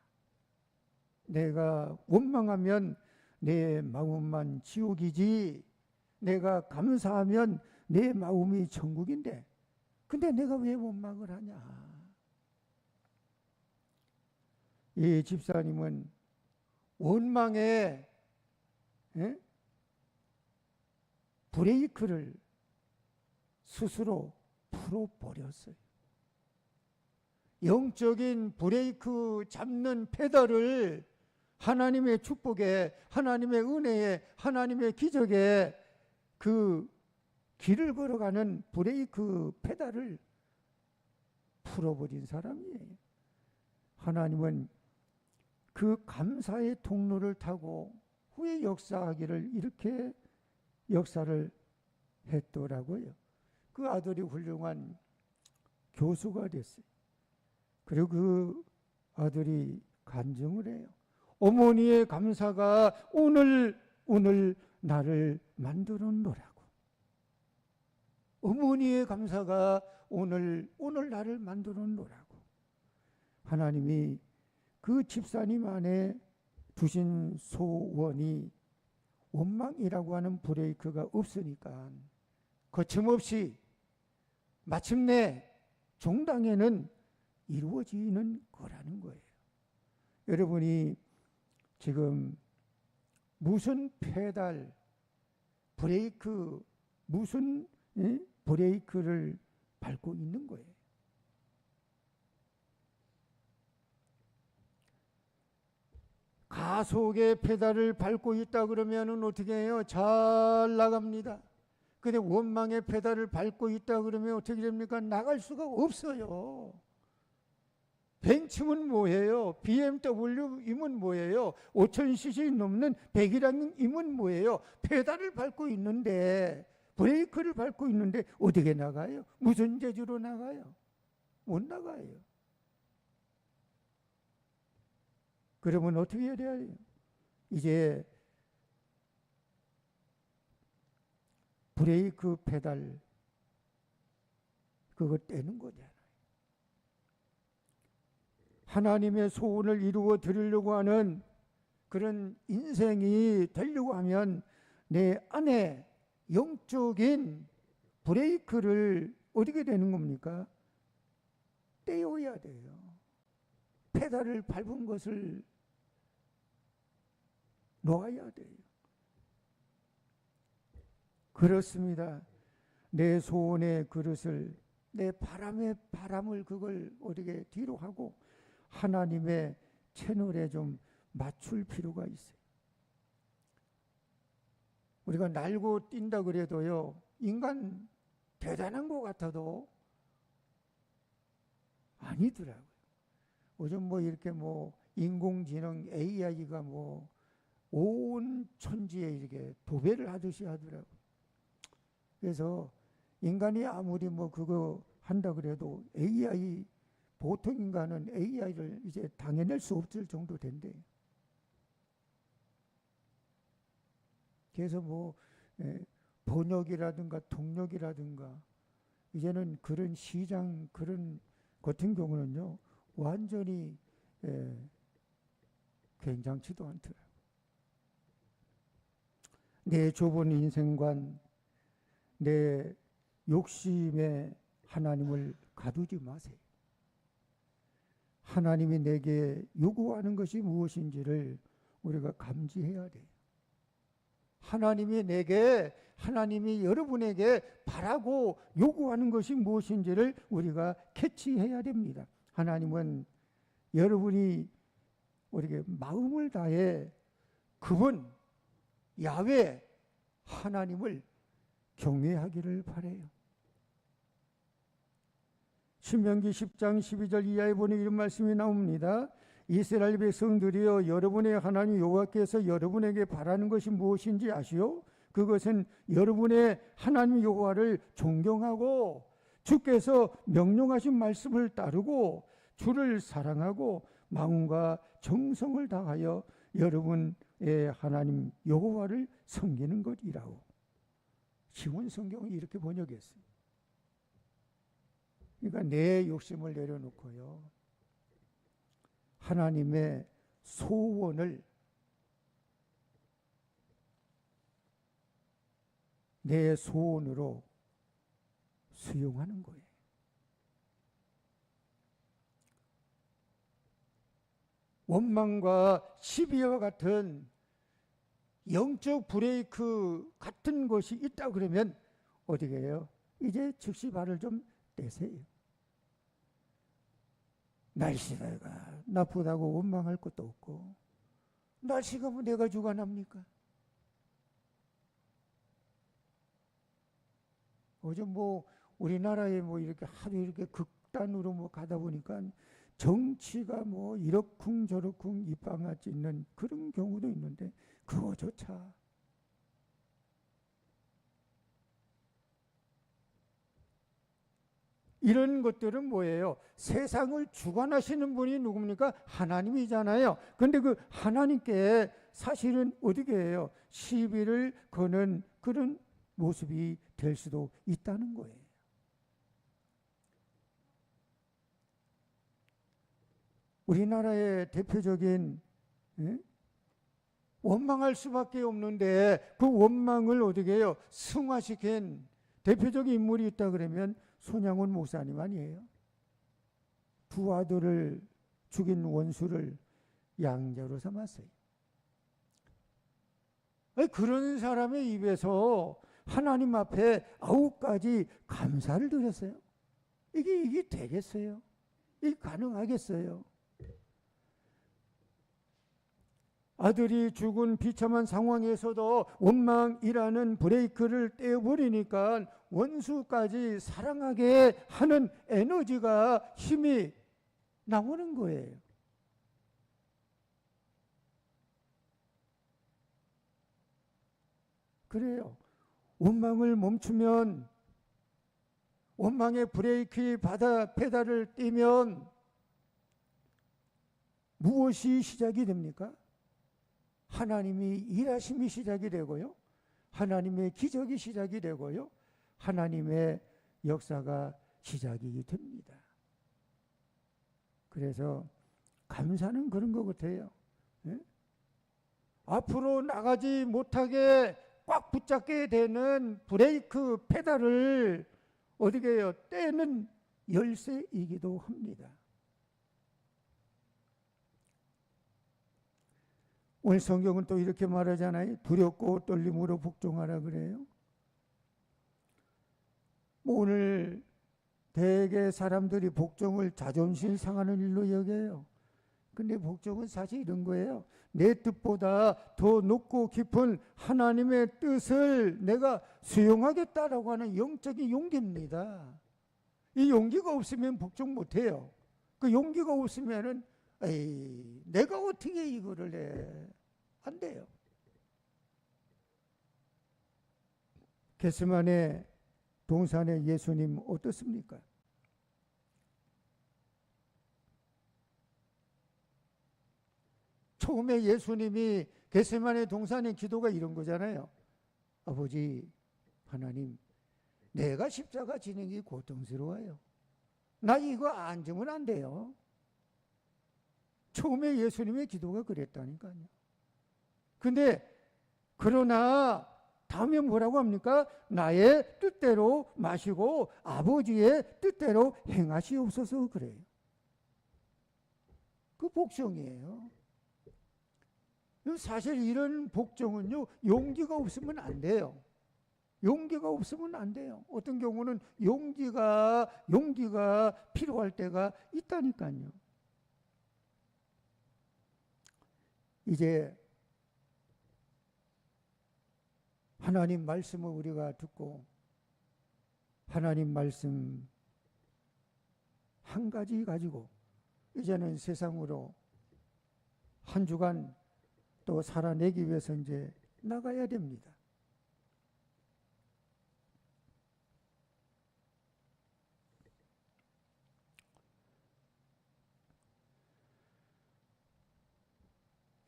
내가 원망하면 내 마음만 지옥이지, 내가 감사하면 내 마음이 천국인데, 근데 내가 왜 원망을 하냐. 이 집사님은 원망에 브레이크를 스스로 풀어버렸어요. 영적인 브레이크 잡는 페달을 하나님의 축복에, 하나님의 은혜에, 하나님의 기적에 그 길을 걸어가는 브레이크 페달을 풀어버린 사람이에요. 하나님은 그 감사의 통로를 타고 후에 역사하기를 이렇게 역사를 했더라고요. 그 아들이 훌륭한 교수가 됐어요. 그리고 그 아들이 간증을 해요. 어머니의 감사가 오늘 나를 만들어 놓으라고. 어머니의 감사가 오늘 나를 만들어 놓으라고. 하나님이 그 집사님 안에 두신 소원이 원망이라고 하는 브레이크가 없으니까 거침없이 마침내 종당에는 이루어지는 거라는 거예요. 여러분이 지금 무슨 페달, 브레이크, 무슨 브레이크를 밟고 있는 거예요. 가속의 페달을 밟고 있다 그러면은 어떻게 해요? 잘 나갑니다. 근데 원망의 페달을 밟고 있다 그러면 어떻게 됩니까? 나갈 수가 없어요. 벤츠는 뭐예요? BMW이면 뭐예요? 5000cc 넘는 배기량이면 뭐예요? 페달을 밟고 있는데, 브레이크를 밟고 있는데 어떻게 나가요? 무슨 재주로 나가요? 못 나가요. 그러면 어떻게 해야 돼요? 이제 브레이크 페달 그거 떼는 거잖아요. 하나님의 소원을 이루어 드리려고 하는 그런 인생이 되려고 하면 내 안에 영적인 브레이크를 어떻게 되는 겁니까? 떼어야 돼요. 페달을 밟은 것을 놓아야 돼요. 그렇습니다. 내 소원의 그릇을 내 바람의 바람을 그걸 어떻게 뒤로 하고 하나님의 채널에 좀 맞출 필요가 있어요. 우리가 날고 뛴다 그래도요, 인간 대단한 것 같아도 아니더라고요. 요즘 뭐 이렇게 뭐 인공지능 AI가 뭐 온 천지에 이렇게 도배를 하듯이 하더라고요. 그래서 인간이 아무리 뭐 그거 한다 그래도 AI, 보통 인간은 AI를 이제 당해낼 수 없을 정도 된대요. 그래서 뭐 번역이라든가 통역이라든가 이제는 그런 시장 그런 같은 경우는요 완전히 굉장치도 않더라고요. 내 좁은 인생관, 내 욕심에 하나님을 가두지 마세요. 하나님이 내게 요구하는 것이 무엇인지를 우리가 감지해야 돼요. 하나님이 여러분에게 바라고 요구하는 것이 무엇인지를 우리가 캐치해야 됩니다. 하나님은 여러분이 우리에게 마음을 다해 그분 야훼 하나님을 경외하기를 바라요. 신명기 10장 12절 이하에 보니 이런 말씀이 나옵니다. 이스라엘 백성들이여 여러분의 하나님 여호와께서 여러분에게 바라는 것이 무엇인지 아시오? 그것은 여러분의 하나님 여호와를 존경하고 주께서 명령하신 말씀을 따르고 주를 사랑하고 마음과 정성을 다하여 여러분의 하나님 여호와를 섬기는 것이라고. 시원 성경이 이렇게 번역했어요. 그러니까 내 욕심을 내려놓고요, 하나님의 소원을 내 소원으로 수용하는 거예요. 원망과 시비와 같은 영적 브레이크 같은 것이 있다 그러면 어떻게 해요? 이제 즉시 발을 좀 떼세요. 날씨가 나쁘다고 원망할 것도 없고, 날씨가 뭐 내가 주관합니까? 요즘 뭐 우리나라에 뭐 이렇게 하도 이렇게 극단으로 뭐 가다 보니까 정치가 뭐 이러쿵 저러쿵 입방아 찢는 그런 경우도 있는데 그거조차 이런 것들은 뭐예요? 세상을 주관하시는 분이 누굽니까? 하나님이잖아요. 그런데 그 하나님께 사실은 어떻게 해요? 시비를 거는 그런 모습이 될 수도 있다는 거예요. 우리나라의 대표적인 원망할 수밖에 없는데 그 원망을 어떻게 해요? 승화시킨 대표적인 인물이 있다 그러면 손양훈 목사님 아니에요? 두 아들을 죽인 원수를 양자로 삼았어요. 그런 사람의 입에서 하나님 앞에 9가지 감사를 드렸어요. 이게 되겠어요? 이게 가능하겠어요? 아들이 죽은 비참한 상황에서도 원망이라는 브레이크를 떼어버리니까 원수까지 사랑하게 하는 에너지가, 힘이 나오는 거예요. 그래요. 원망을 멈추면, 원망의 브레이크 페달을 떼면 무엇이 시작이 됩니까? 하나님이 일하심이 시작이 되고요, 하나님의 기적이 시작이 되고요, 하나님의 역사가 시작이 됩니다. 그래서 감사는 그런 것 같아요. 예? 앞으로 나가지 못하게 꽉 붙잡게 되는 브레이크 페달을 어떻게 해요? 떼는 열쇠이기도 합니다. 오늘 성경은 또 이렇게 말하잖아요. 두렵고 떨림으로 복종하라 그래요. 뭐 오늘 대개 사람들이 복종을 자존심 상하는 일로 여겨요. 근데 복종은 사실 이런 거예요. 내 뜻보다 더 높고 깊은 하나님의 뜻을 내가 수용하겠다라고 하는 영적인 용기입니다. 이 용기가 없으면 복종 못해요. 그 용기가 없으면은 에이, 내가 어떻게 이거를 해? 안 돼요. 겟세마네 동산의 예수님 어떻습니까? 처음에 예수님이 겟세마네 동산의 기도가 이런 거잖아요. 아버지 하나님, 내가 십자가 지는 게 고통스러워요. 나 이거 안 주면 안 돼요. 처음에 예수님의 기도가 그랬다니까요. 근데 그러나 다음에 뭐라고 합니까? 나의 뜻대로 마시고 아버지의 뜻대로 행하시옵소서 그래요. 그 복종이에요. 사실 이런 복종은요, 용기가 없으면 안 돼요. 용기가 없으면 안 돼요. 어떤 경우는 용기가 필요할 때가 있다니까요. 이제 하나님 말씀을 우리가 듣고 하나님 말씀 한 가지 가지고 이제는 세상으로 한 주간 또 살아내기 위해서 이제 나가야 됩니다.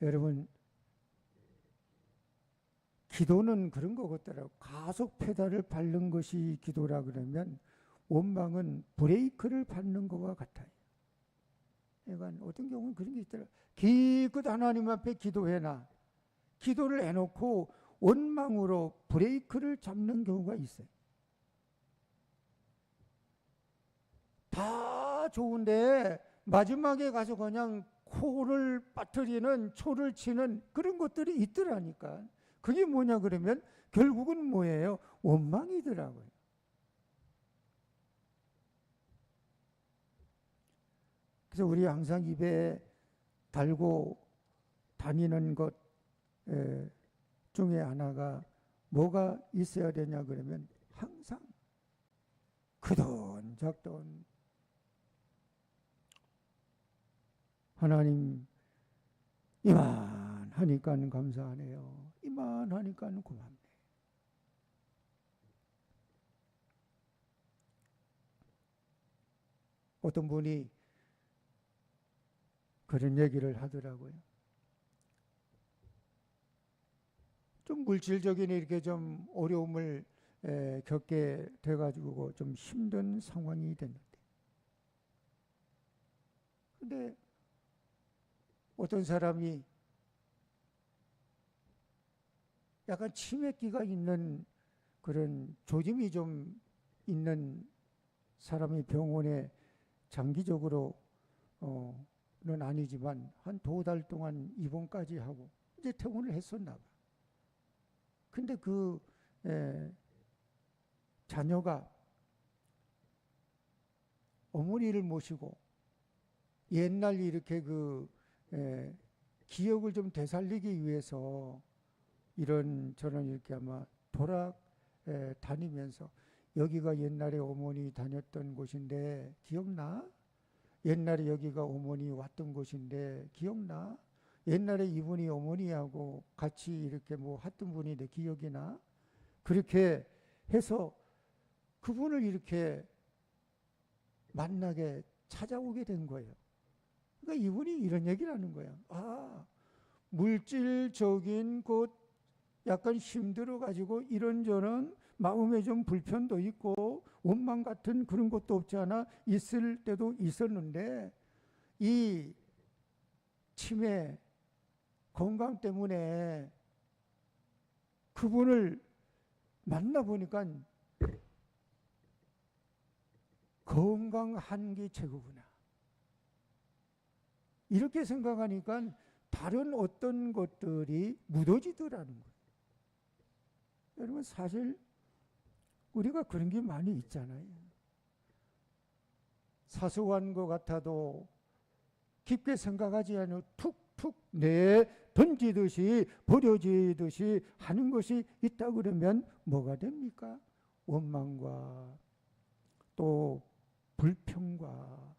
여러분, 기도는 그런 것 같더라고요. 가속 페달을 밟는 것이 기도라 그러면 원망은 브레이크를 밟는 것과 같아요. 그러니까 어떤 경우는 그런 게 있더라고요. 기껏 하나님 앞에 기도해놔. 기도를 해놓고 원망으로 브레이크를 잡는 경우가 있어요. 다 좋은데 마지막에 가서 그냥 코를 빠뜨리는, 초를 치는 그런 것들이 있더라니까. 그게 뭐냐 그러면 결국은 뭐예요? 원망이더라고요. 그래서 우리 항상 입에 달고 다니는 것 중에 하나가 뭐가 있어야 되냐 그러면 항상 그 돈 작돈 하나님 이만하니까 감사하네요. 이만하니까 고맙네. 어떤 분이 그런 얘기를 하더라고요. 좀 물질적인 이렇게 좀 어려움을 겪게 돼가지고 좀 힘든 상황이 됐는데, 근데 어떤 사람이 약간 치매기가 있는 그런 조짐이 좀 있는 사람이 병원에 장기적으로 는 아니지만 한 2달 동안 입원까지 하고 이제 퇴원을 했었나 봐. 근데 그 자녀가 어머니를 모시고 옛날 이렇게 그 기억을 좀 되살리기 위해서 이런 저런 이렇게 아마 다니면서 여기가 옛날에 어머니 다녔던 곳인데 기억나? 옛날에 여기가 어머니 왔던 곳인데 기억나? 옛날에 이분이 어머니하고 같이 이렇게 뭐 했던 분이 내 기억이 나? 그렇게 해서 그분을 이렇게 만나게 찾아오게 된 거예요. 그러니까 이분이 이런 얘기를 하는 거야. 아, 물질적인 것 약간 힘들어가지고 이런저런 마음에 좀 불편도 있고 원망 같은 그런 것도 없지 않아 있을 때도 있었는데 이 치매 건강 때문에 그분을 만나보니까 건강한 게 최고구나. 이렇게 생각하니까 다른 어떤 것들이 묻어지더라는 거예요. 여러분 사실 우리가 그런 게 많이 있잖아요. 사소한 것 같아도 깊게 생각하지 않고 툭툭 내 던지듯이 버려지듯이 하는 것이 있다 그러면 뭐가 됩니까? 원망과 또 불평과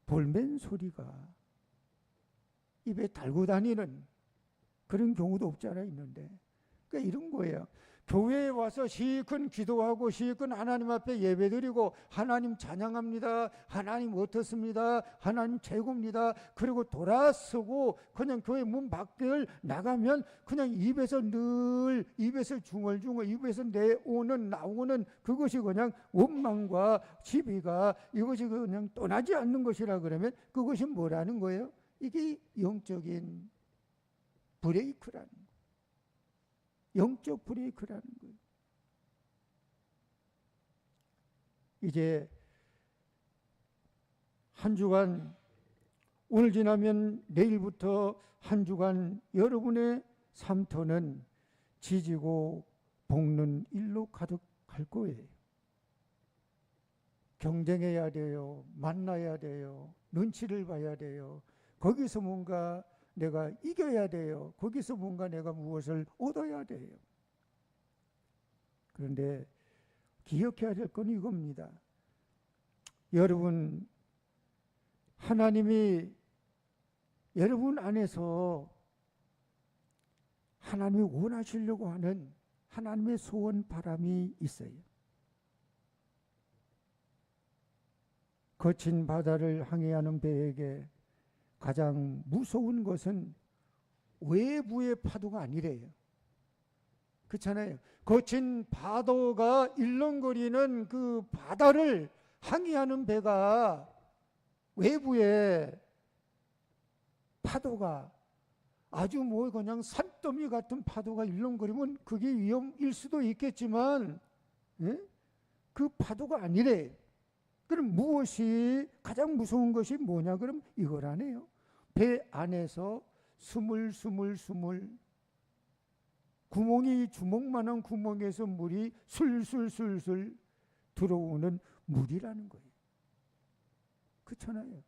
볼멘 소리가 입에 달고 다니는 그런 경우도 없지 않아 있는데, 그러니까 이런 거예요. 교회에 와서 시큰 기도하고 시큰 하나님 앞에 예배드리고 하나님 찬양합니다. 하나님 어떻습니다. 하나님 최고입니다. 그리고 돌아서고 그냥 교회 문 밖을 나가면 그냥 입에서 늘 입에서 중얼중얼 입에서 나오는 그것이 그냥 원망과 시비가 이것이 그냥 떠나지 않는 것이라 그러면 그것이 뭐라는 거예요? 이게 영적인 브레이크라는 거예요. 영적 브레이크라는 거예요. 이제 한 주간, 오늘 지나면 내일부터 한 주간 여러분의 삶터는 지지고 볶는 일로 가득할 거예요. 경쟁해야 돼요. 만나야 돼요. 눈치를 봐야 돼요. 거기서 뭔가 내가 이겨야 돼요. 거기서 뭔가 내가 무엇을 얻어야 돼요. 그런데 기억해야 될 건 이겁니다. 여러분, 하나님이 여러분 안에서 하나님이 원하시려고 하는 하나님의 소원 바람이 있어요. 거친 바다를 항해하는 배에게 가장 무서운 것은 외부의 파도가 아니래요. 그렇잖아요. 거친 파도가 일렁거리는 그 바다를 항해하는 배가 외부의 파도가 아주 뭐 그냥 산더미 같은 파도가 일렁거리면 그게 위험일 수도 있겠지만, 예? 그 파도가 아니래요. 그럼 무엇이 가장 무서운 것이 뭐냐? 그럼 이거라네요. 배 안에서 스물스물 구멍이 주먹만한 구멍에서 물이 술술술술 들어오는 물이라는 거예요. 그렇잖아요.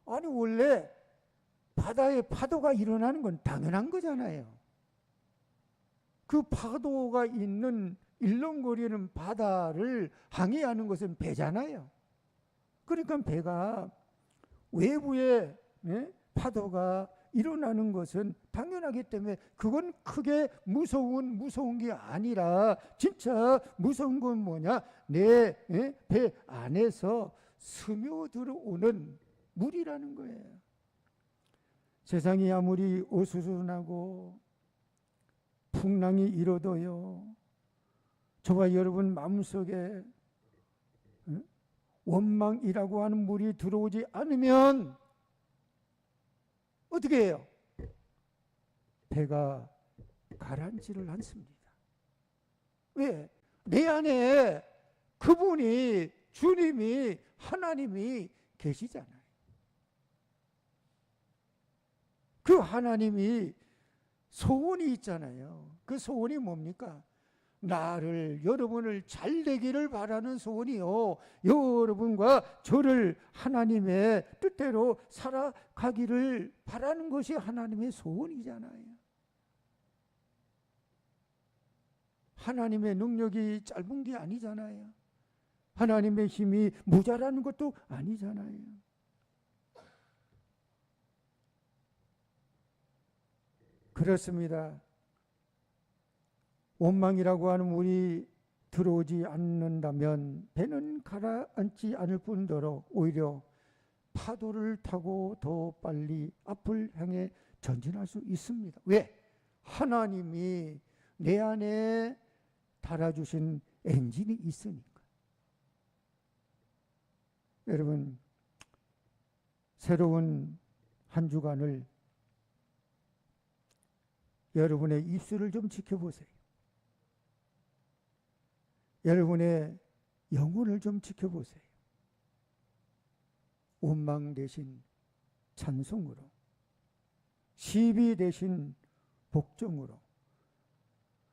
아니 원래 바다에 파도가 일어나는 건 당연한 거잖아요. 그 파도가 있는 일렁거리는 바다를 항해하는 것은 배잖아요. 그러니까 배가 외부에 파도가 일어나는 것은 당연하기 때문에 그건 크게 무서운 게 아니라 진짜 무서운 건 뭐냐? 내 배 안에서 스며들어오는 물이라는 거예요. 세상이 아무리 어수선하고 풍랑이 일어도요, 저와 여러분 마음속에 원망이라고 하는 물이 들어오지 않으면 어떻게 해요? 배가 가라앉지를 않습니다. 왜? 내 안에 그분이, 주님이, 하나님이 계시잖아요. 그 하나님이 소원이 있잖아요. 그 소원이 뭡니까? 여러분을 잘 되기를 바라는 소원이요, 여러분과 저를 하나님의 뜻대로 살아가기를 바라는 것이 하나님의 소원이잖아요. 하나님의 능력이 짧은 게 아니잖아요. 하나님의 힘이 모자라는 것도 아니잖아요. 그렇습니다. 원망이라고 하는 물이 들어오지 않는다면 배는 가라앉지 않을 뿐더러 오히려 파도를 타고 더 빨리 앞을 향해 전진할 수 있습니다. 왜? 하나님이 내 안에 달아주신 엔진이 있으니까. 여러분, 새로운 한 주간을 여러분의 입술을 좀 지켜보세요. 여러분의 영혼을 좀 지켜보세요. 원망 대신 찬송으로, 시비 대신 복종으로,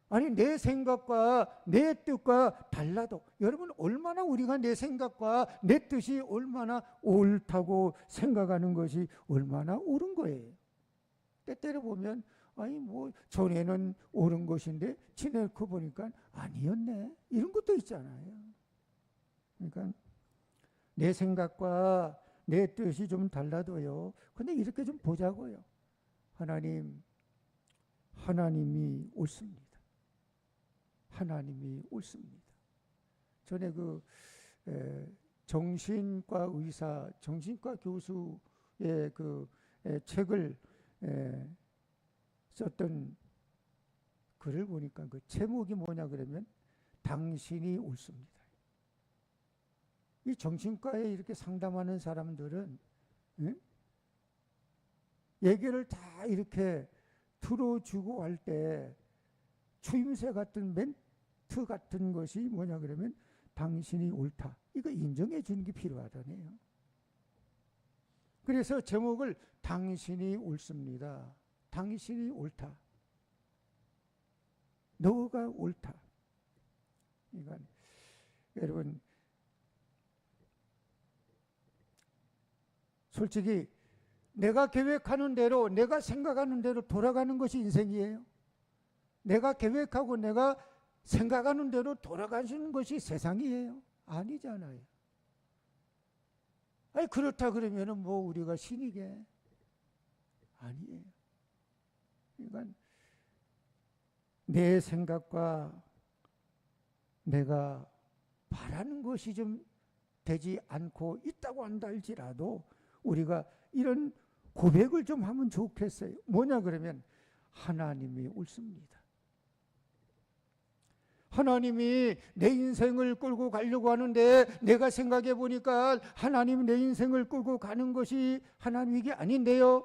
아니 내 생각과 내 뜻과 달라도 여러분 얼마나 우리가 내 생각과 내 뜻이 얼마나 옳다고 생각하는 것이 얼마나 옳은 거예요. 때때로 보면 아니 뭐 전에는 옳은 것인데 지내고 보니까 아니었네 이런 것도 있잖아요. 그러니까 내 생각과 내 뜻이 좀 달라도요. 근데 이렇게 좀 보자고요. 하나님이 옳습니다. 하나님이 옳습니다. 전에 정신과 의사, 정신과 교수의 책을 썼던 글을 보니까 그 제목이 뭐냐 그러면 당신이 옳습니다. 이 정신과에 이렇게 상담하는 사람들은 얘기를 다 이렇게 들어주고 할 때 추임새 같은 멘트 같은 것이 뭐냐 그러면 당신이 옳다. 이거 인정해 주는 게 필요하다네요. 그래서 제목을 당신이 옳습니다. 당신이 옳다. 너가 옳다. 그러니까 여러분 솔직히 내가 계획하는 대로 내가 생각하는 대로 돌아가는 것이 인생이에요. 내가 계획하고 내가 생각하는 대로 돌아가시는 것이 세상이에요. 아니잖아요. 아니 그렇다 그러면은 뭐 우리가 신이게 아니에요. 그러니까 내 생각과 내가 바라는 것이 좀 되지 않고 있다고 한다 할지라도 우리가 이런 고백을 좀 하면 좋겠어요. 뭐냐 그러면 하나님이 옳습니다. 하나님이 내 인생을 끌고 가려고 하는데 내가 생각해 보니까 하나님이 내 인생을 끌고 가는 것이 하나님이 아닌데요.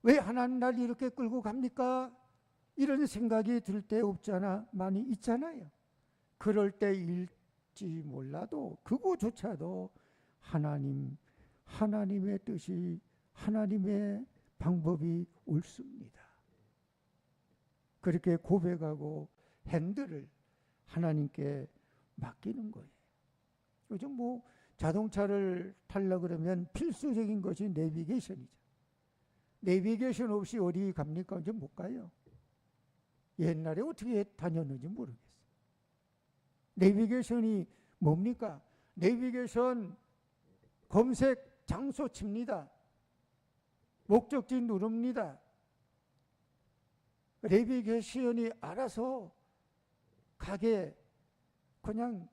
왜 하나님 날 이렇게 끌고 갑니까? 이런 생각이 들 때 없잖아. 많이 있잖아요. 그럴 때일지 몰라도 그거조차도 하나님의 뜻이 하나님의 방법이 옳습니다. 그렇게 고백하고 핸들을 하나님께 맡기는 거예요. 요즘 뭐 자동차를 타려고 그러면 필수적인 것이 내비게이션이죠. 내비게이션 없이 어디 갑니까? 이제 못 가요. 옛날에 어떻게 다녔는지 모르겠어요. 내비게이션이 뭡니까? 내비게이션 검색 장소 칩니다. 목적지 누릅니다. 내비게이션이 알아서 가게 그냥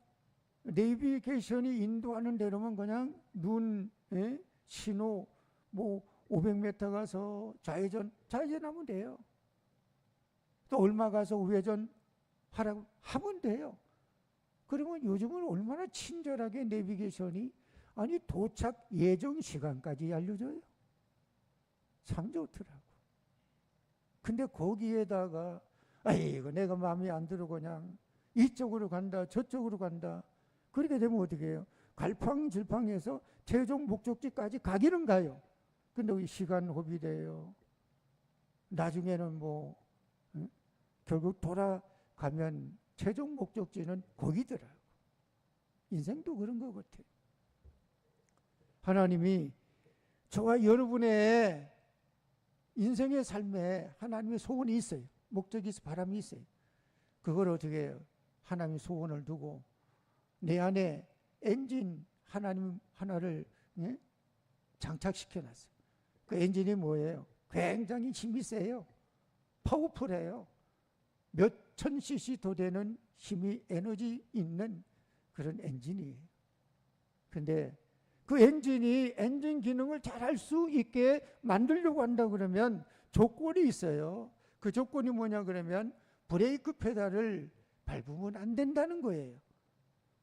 내비게이션이 인도하는 대로만 그냥 신호 뭐 500m 가서 좌회전하면 돼요. 또 얼마 가서 우회전 하라고 하면 돼요. 그러면 요즘은 얼마나 친절하게 내비게이션이 아니 도착 예정 시간까지 알려줘요. 참 좋더라고. 근데 거기에다가 아이고 내가 마음에 안 들어 그냥 이쪽으로 간다 저쪽으로 간다 그렇게 되면 어떻게 해요? 갈팡질팡해서 최종 목적지까지 가기는 가요. 근데 시간 허비돼요. 나중에는 결국 돌아가면 최종 목적지는 거기더라고. 인생도 그런 것 같아요. 하나님이 저와 여러분의 인생의 삶에 하나님의 소원이 있어요. 목적이 있어 바람이 있어요. 그걸 어떻게 해요? 하나님의 소원을 두고 내 안에 엔진 하나님 하나를 장착시켜놨어요. 그 엔진이 뭐예요? 굉장히 힘이 세요. 파워풀해요. 몇천 cc 도 되는 힘이 에너지 있는 그런 엔진이에요. 근데 그 엔진이 엔진 기능을 잘 할 수 있게 만들려고 한다 그러면 조건이 있어요. 그 조건이 뭐냐 그러면 브레이크 페달을 밟으면 안 된다는 거예요.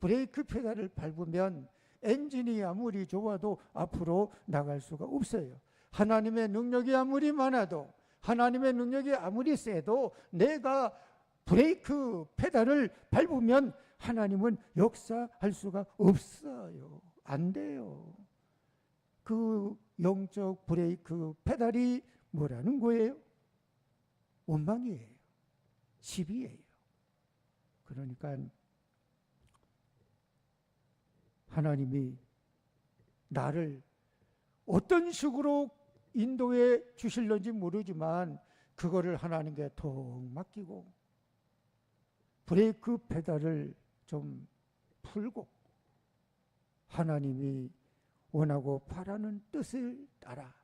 브레이크 페달을 밟으면 엔진이 아무리 좋아도 앞으로 나갈 수가 없어요. 하나님의 능력이 아무리 많아도 하나님의 능력이 아무리 세도 내가 브레이크 페달을 밟으면 하나님은 역사할 수가 없어요. 안 돼요. 그 영적 브레이크 페달이 뭐라는 거예요? 원망이에요. 시비예요. 그러니까 하나님이 나를 어떤 식으로 인도해 주실런지 모르지만 그거를 하나님께 톡 맡기고 브레이크 페달을 좀 풀고 하나님이 원하고 바라는 뜻을 따라.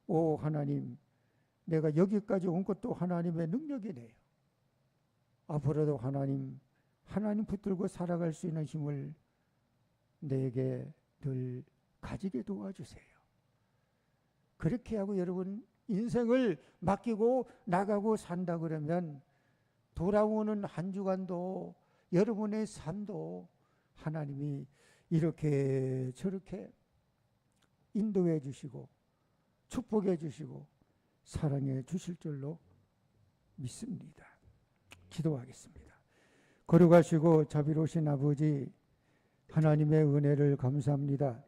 오 하나님, 내가 여기까지 온 것도 하나님의 능력이네요. 앞으로도 하나님 붙들고 살아갈 수 있는 힘을 내게 늘 가지게 도와주세요. 그렇게 하고 여러분 인생을 맡기고 나가고 산다 그러면 돌아오는 한 주간도 여러분의 삶도 하나님이 이렇게 저렇게 인도해 주시고 축복해 주시고 사랑해 주실 줄로 믿습니다. 기도하겠습니다. 거룩하시고 자비로우신 아버지, 하나님의 은혜를 감사합니다.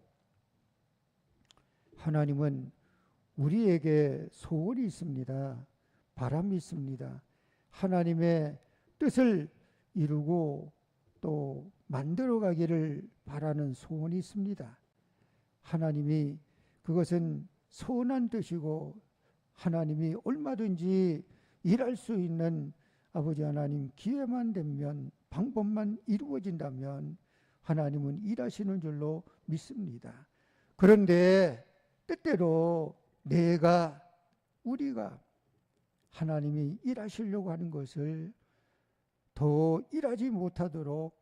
하나님은 우리에게 소원이 있습니다. 바람이 있습니다. 하나님의 뜻을 이루고 또 만들어 가기를 바라는 소원이 있습니다. 하나님이 그것은 선한 뜻이고 하나님이 얼마든지 일할 수 있는 아버지 하나님 기회만 되면 방법만 이루어진다면 하나님은 일하시는 줄로 믿습니다. 그런데 때때로 우리가 하나님이 일하시려고 하는 것을 더 일하지 못하도록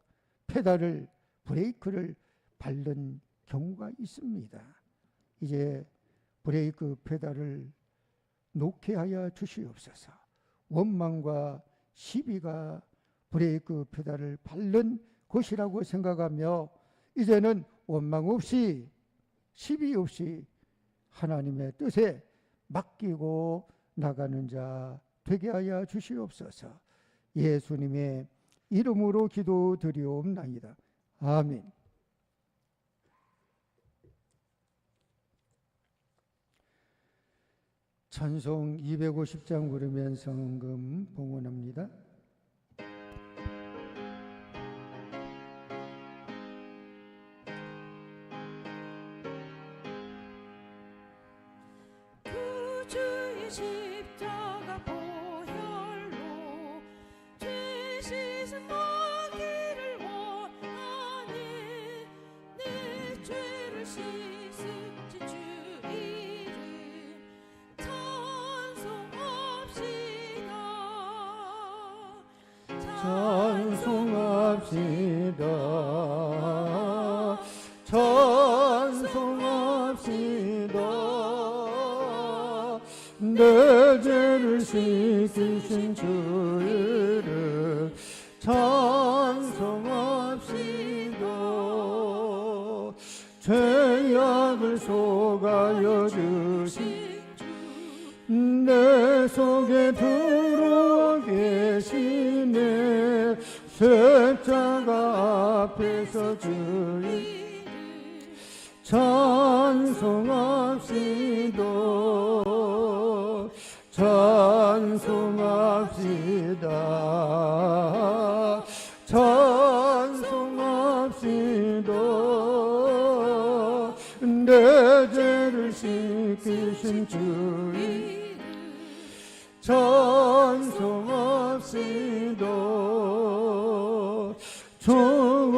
브레이크를 밟는 경우가 있습니다. 이제 브레이크 페달을 놓게 하여 주시옵소서. 원망과 시비가 브레이크 페달을 밟는 것이라고 생각하며 이제는 원망 없이 시비 없이 하나님의 뜻에 맡기고 나가는 자 되게 하여 주시옵소서. 예수님의 이름으로 기도드리옵나이다. 아멘. 찬송 250장 부르면서 성금 봉헌합니다. 구주의 십자가 보혈로 죄 씻은 먹기를 원하네. 내 죄를 씻으신 주 이름 찬송합시다. 내 죄를 씻으신 주 이름 찬송합시다. 죄악을 속하여 주신 내 속에 들어와 계시네. 십자가 앞에서 주 이름 찬송합시다. 찬송합시다. 찬송합시다. 내 죄를 씻기신 주 이름 찬송합시다. 주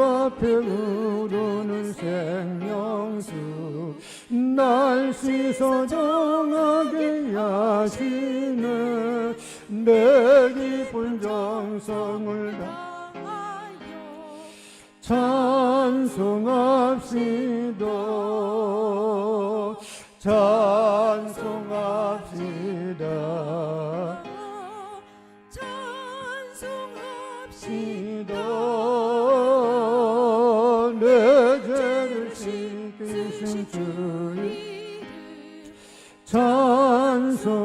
앞에 흐르는 생명수 날 씻어 정하게 하시네. 내 깊은 정성을 다하여 찬송합시다. 찬송합시다. 찬송합시다. 내 죄를 씻기신 주 이름 찬송합시다.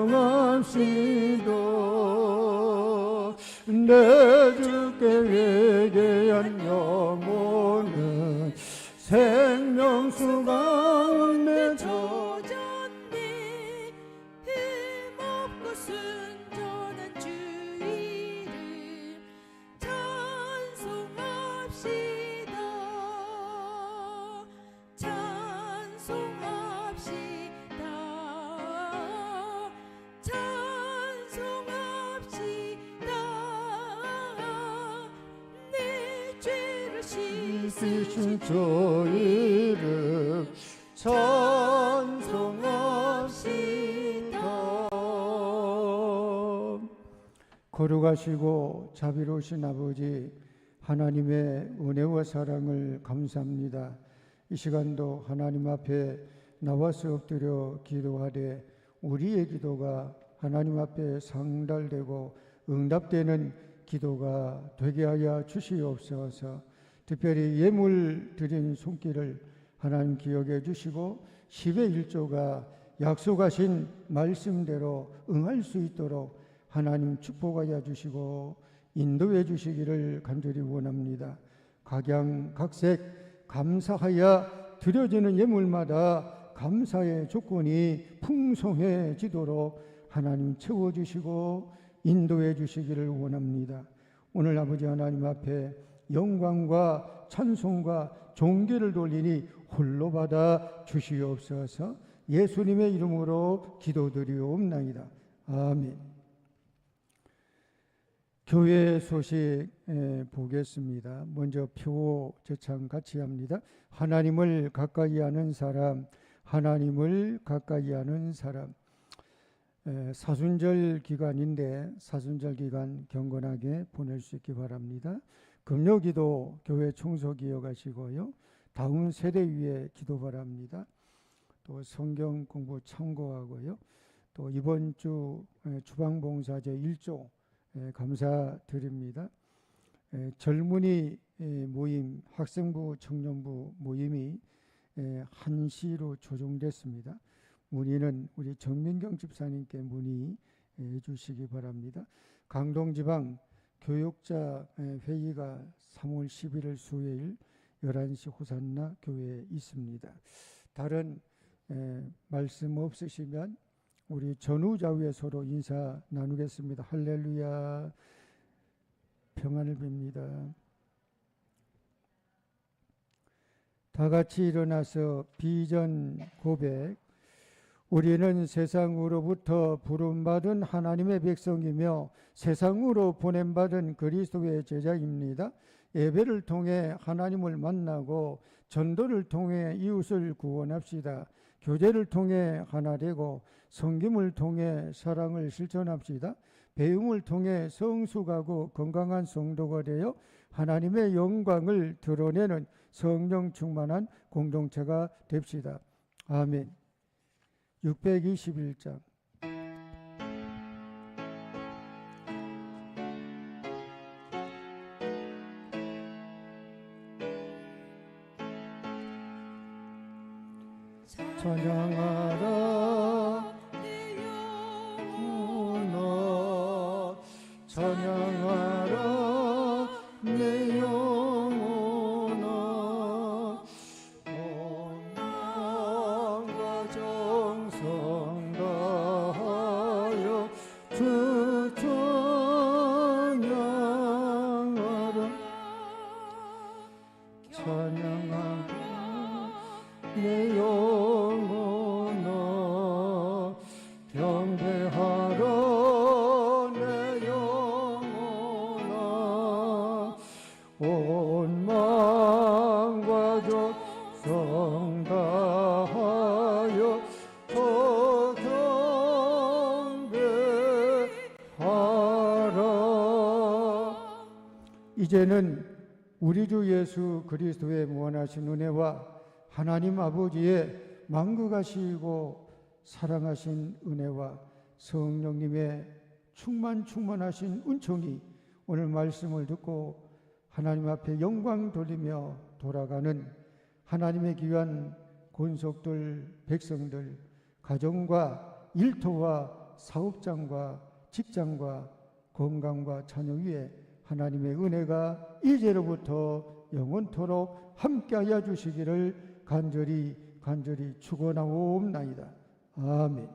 내 주께 회개한 영혼은 생명수 가운데 젖었네. 힘없고 순전한 주 이름 내 죄를 씻으신 주 이름 찬송합시다. 거룩하시고 자비로우신 아버지 하나님의 은혜와 사랑을 감사합니다. 이 시간도 하나님 앞에 나와서 엎드려 기도하되 우리의 기도가 하나님 앞에 상달되고 응답되는 기도가 되게 하여 주시옵소서. 특별히 예물 드린 손길을 하나님 기억해 주시고 10의 1조가 약속하신 말씀대로 응할 수 있도록 하나님 축복하여 주시고 인도해 주시기를 간절히 원합니다. 각양각색 감사하여 드려지는 예물마다 감사의 조건이 풍성해지도록 하나님 채워주시고 인도해 주시기를 원합니다. 오늘 아버지 하나님 앞에 영광과 찬송과 존귀를 돌리니 홀로 받아 주시옵소서. 예수님의 이름으로 기도드리옵나이다. 아멘. 교회 소식 보겠습니다. 먼저 표 제창 같이 합니다. 하나님을 가까이 하는 사람, 하나님을 가까이 하는 사람. 사순절 기간인데 사순절 기간 경건하게 보낼 수 있기 바랍니다. 금요기도 교회 청소 기억하시고요. 다음 세대 위에 기도 바랍니다. 또 성경 공부 참고하고요. 또 이번 주 주방봉사제 1조 감사드립니다. 젊은이 모임, 학생부, 청년부 모임이 1시로 조정됐습니다. 문의는 우리 정민경 집사님께 문의해 주시기 바랍니다. 강동지방 교육자 회의가 3월 11일 수요일 11시 호산나 교회에 있습니다. 다른 말씀 없으시면 우리 전후좌우에 서로 인사 나누겠습니다. 할렐루야. 평안을 빕니다. 다 같이 일어나서 비전 고백. 우리는 세상으로부터 부름받은 하나님의 백성이며 세상으로 보냄받은 그리스도의 제자입니다. 예배를 통해 하나님을 만나고 전도를 통해 이웃을 구원합시다. 교제를 통해 하나 되고 섬김을 통해 사랑을 실천합시다. 배움을 통해 성숙하고 건강한 성도가 되어 하나님의 영광을 드러내는 성령 충만한 공동체가 됩시다. 아멘. 621장. 찬양하라 내 영혼 영혼아, 찬양하라 내 영혼아. 온 마음과 정성 다하여 주 찬양하라. 찬양하라 내 영혼아, 경배하라 내 영혼아. 온 마음과 정성 다하여 더 경배하라. 이제는 우리 주 예수 그리스도의 무한하신 은혜와 하나님 아버지의 만극하시고 사랑하신 은혜와 성령님의 충만하신 은총이 오늘 말씀을 듣고 하나님 앞에 영광 돌리며 돌아가는 하나님의 귀한 권속들, 백성들, 가정과 일터와 사업장과 직장과 건강과 자녀 위에 하나님의 은혜가 이제로부터 영원토록 함께하여 주시기를 간절히 축원하옵나이다. 아멘.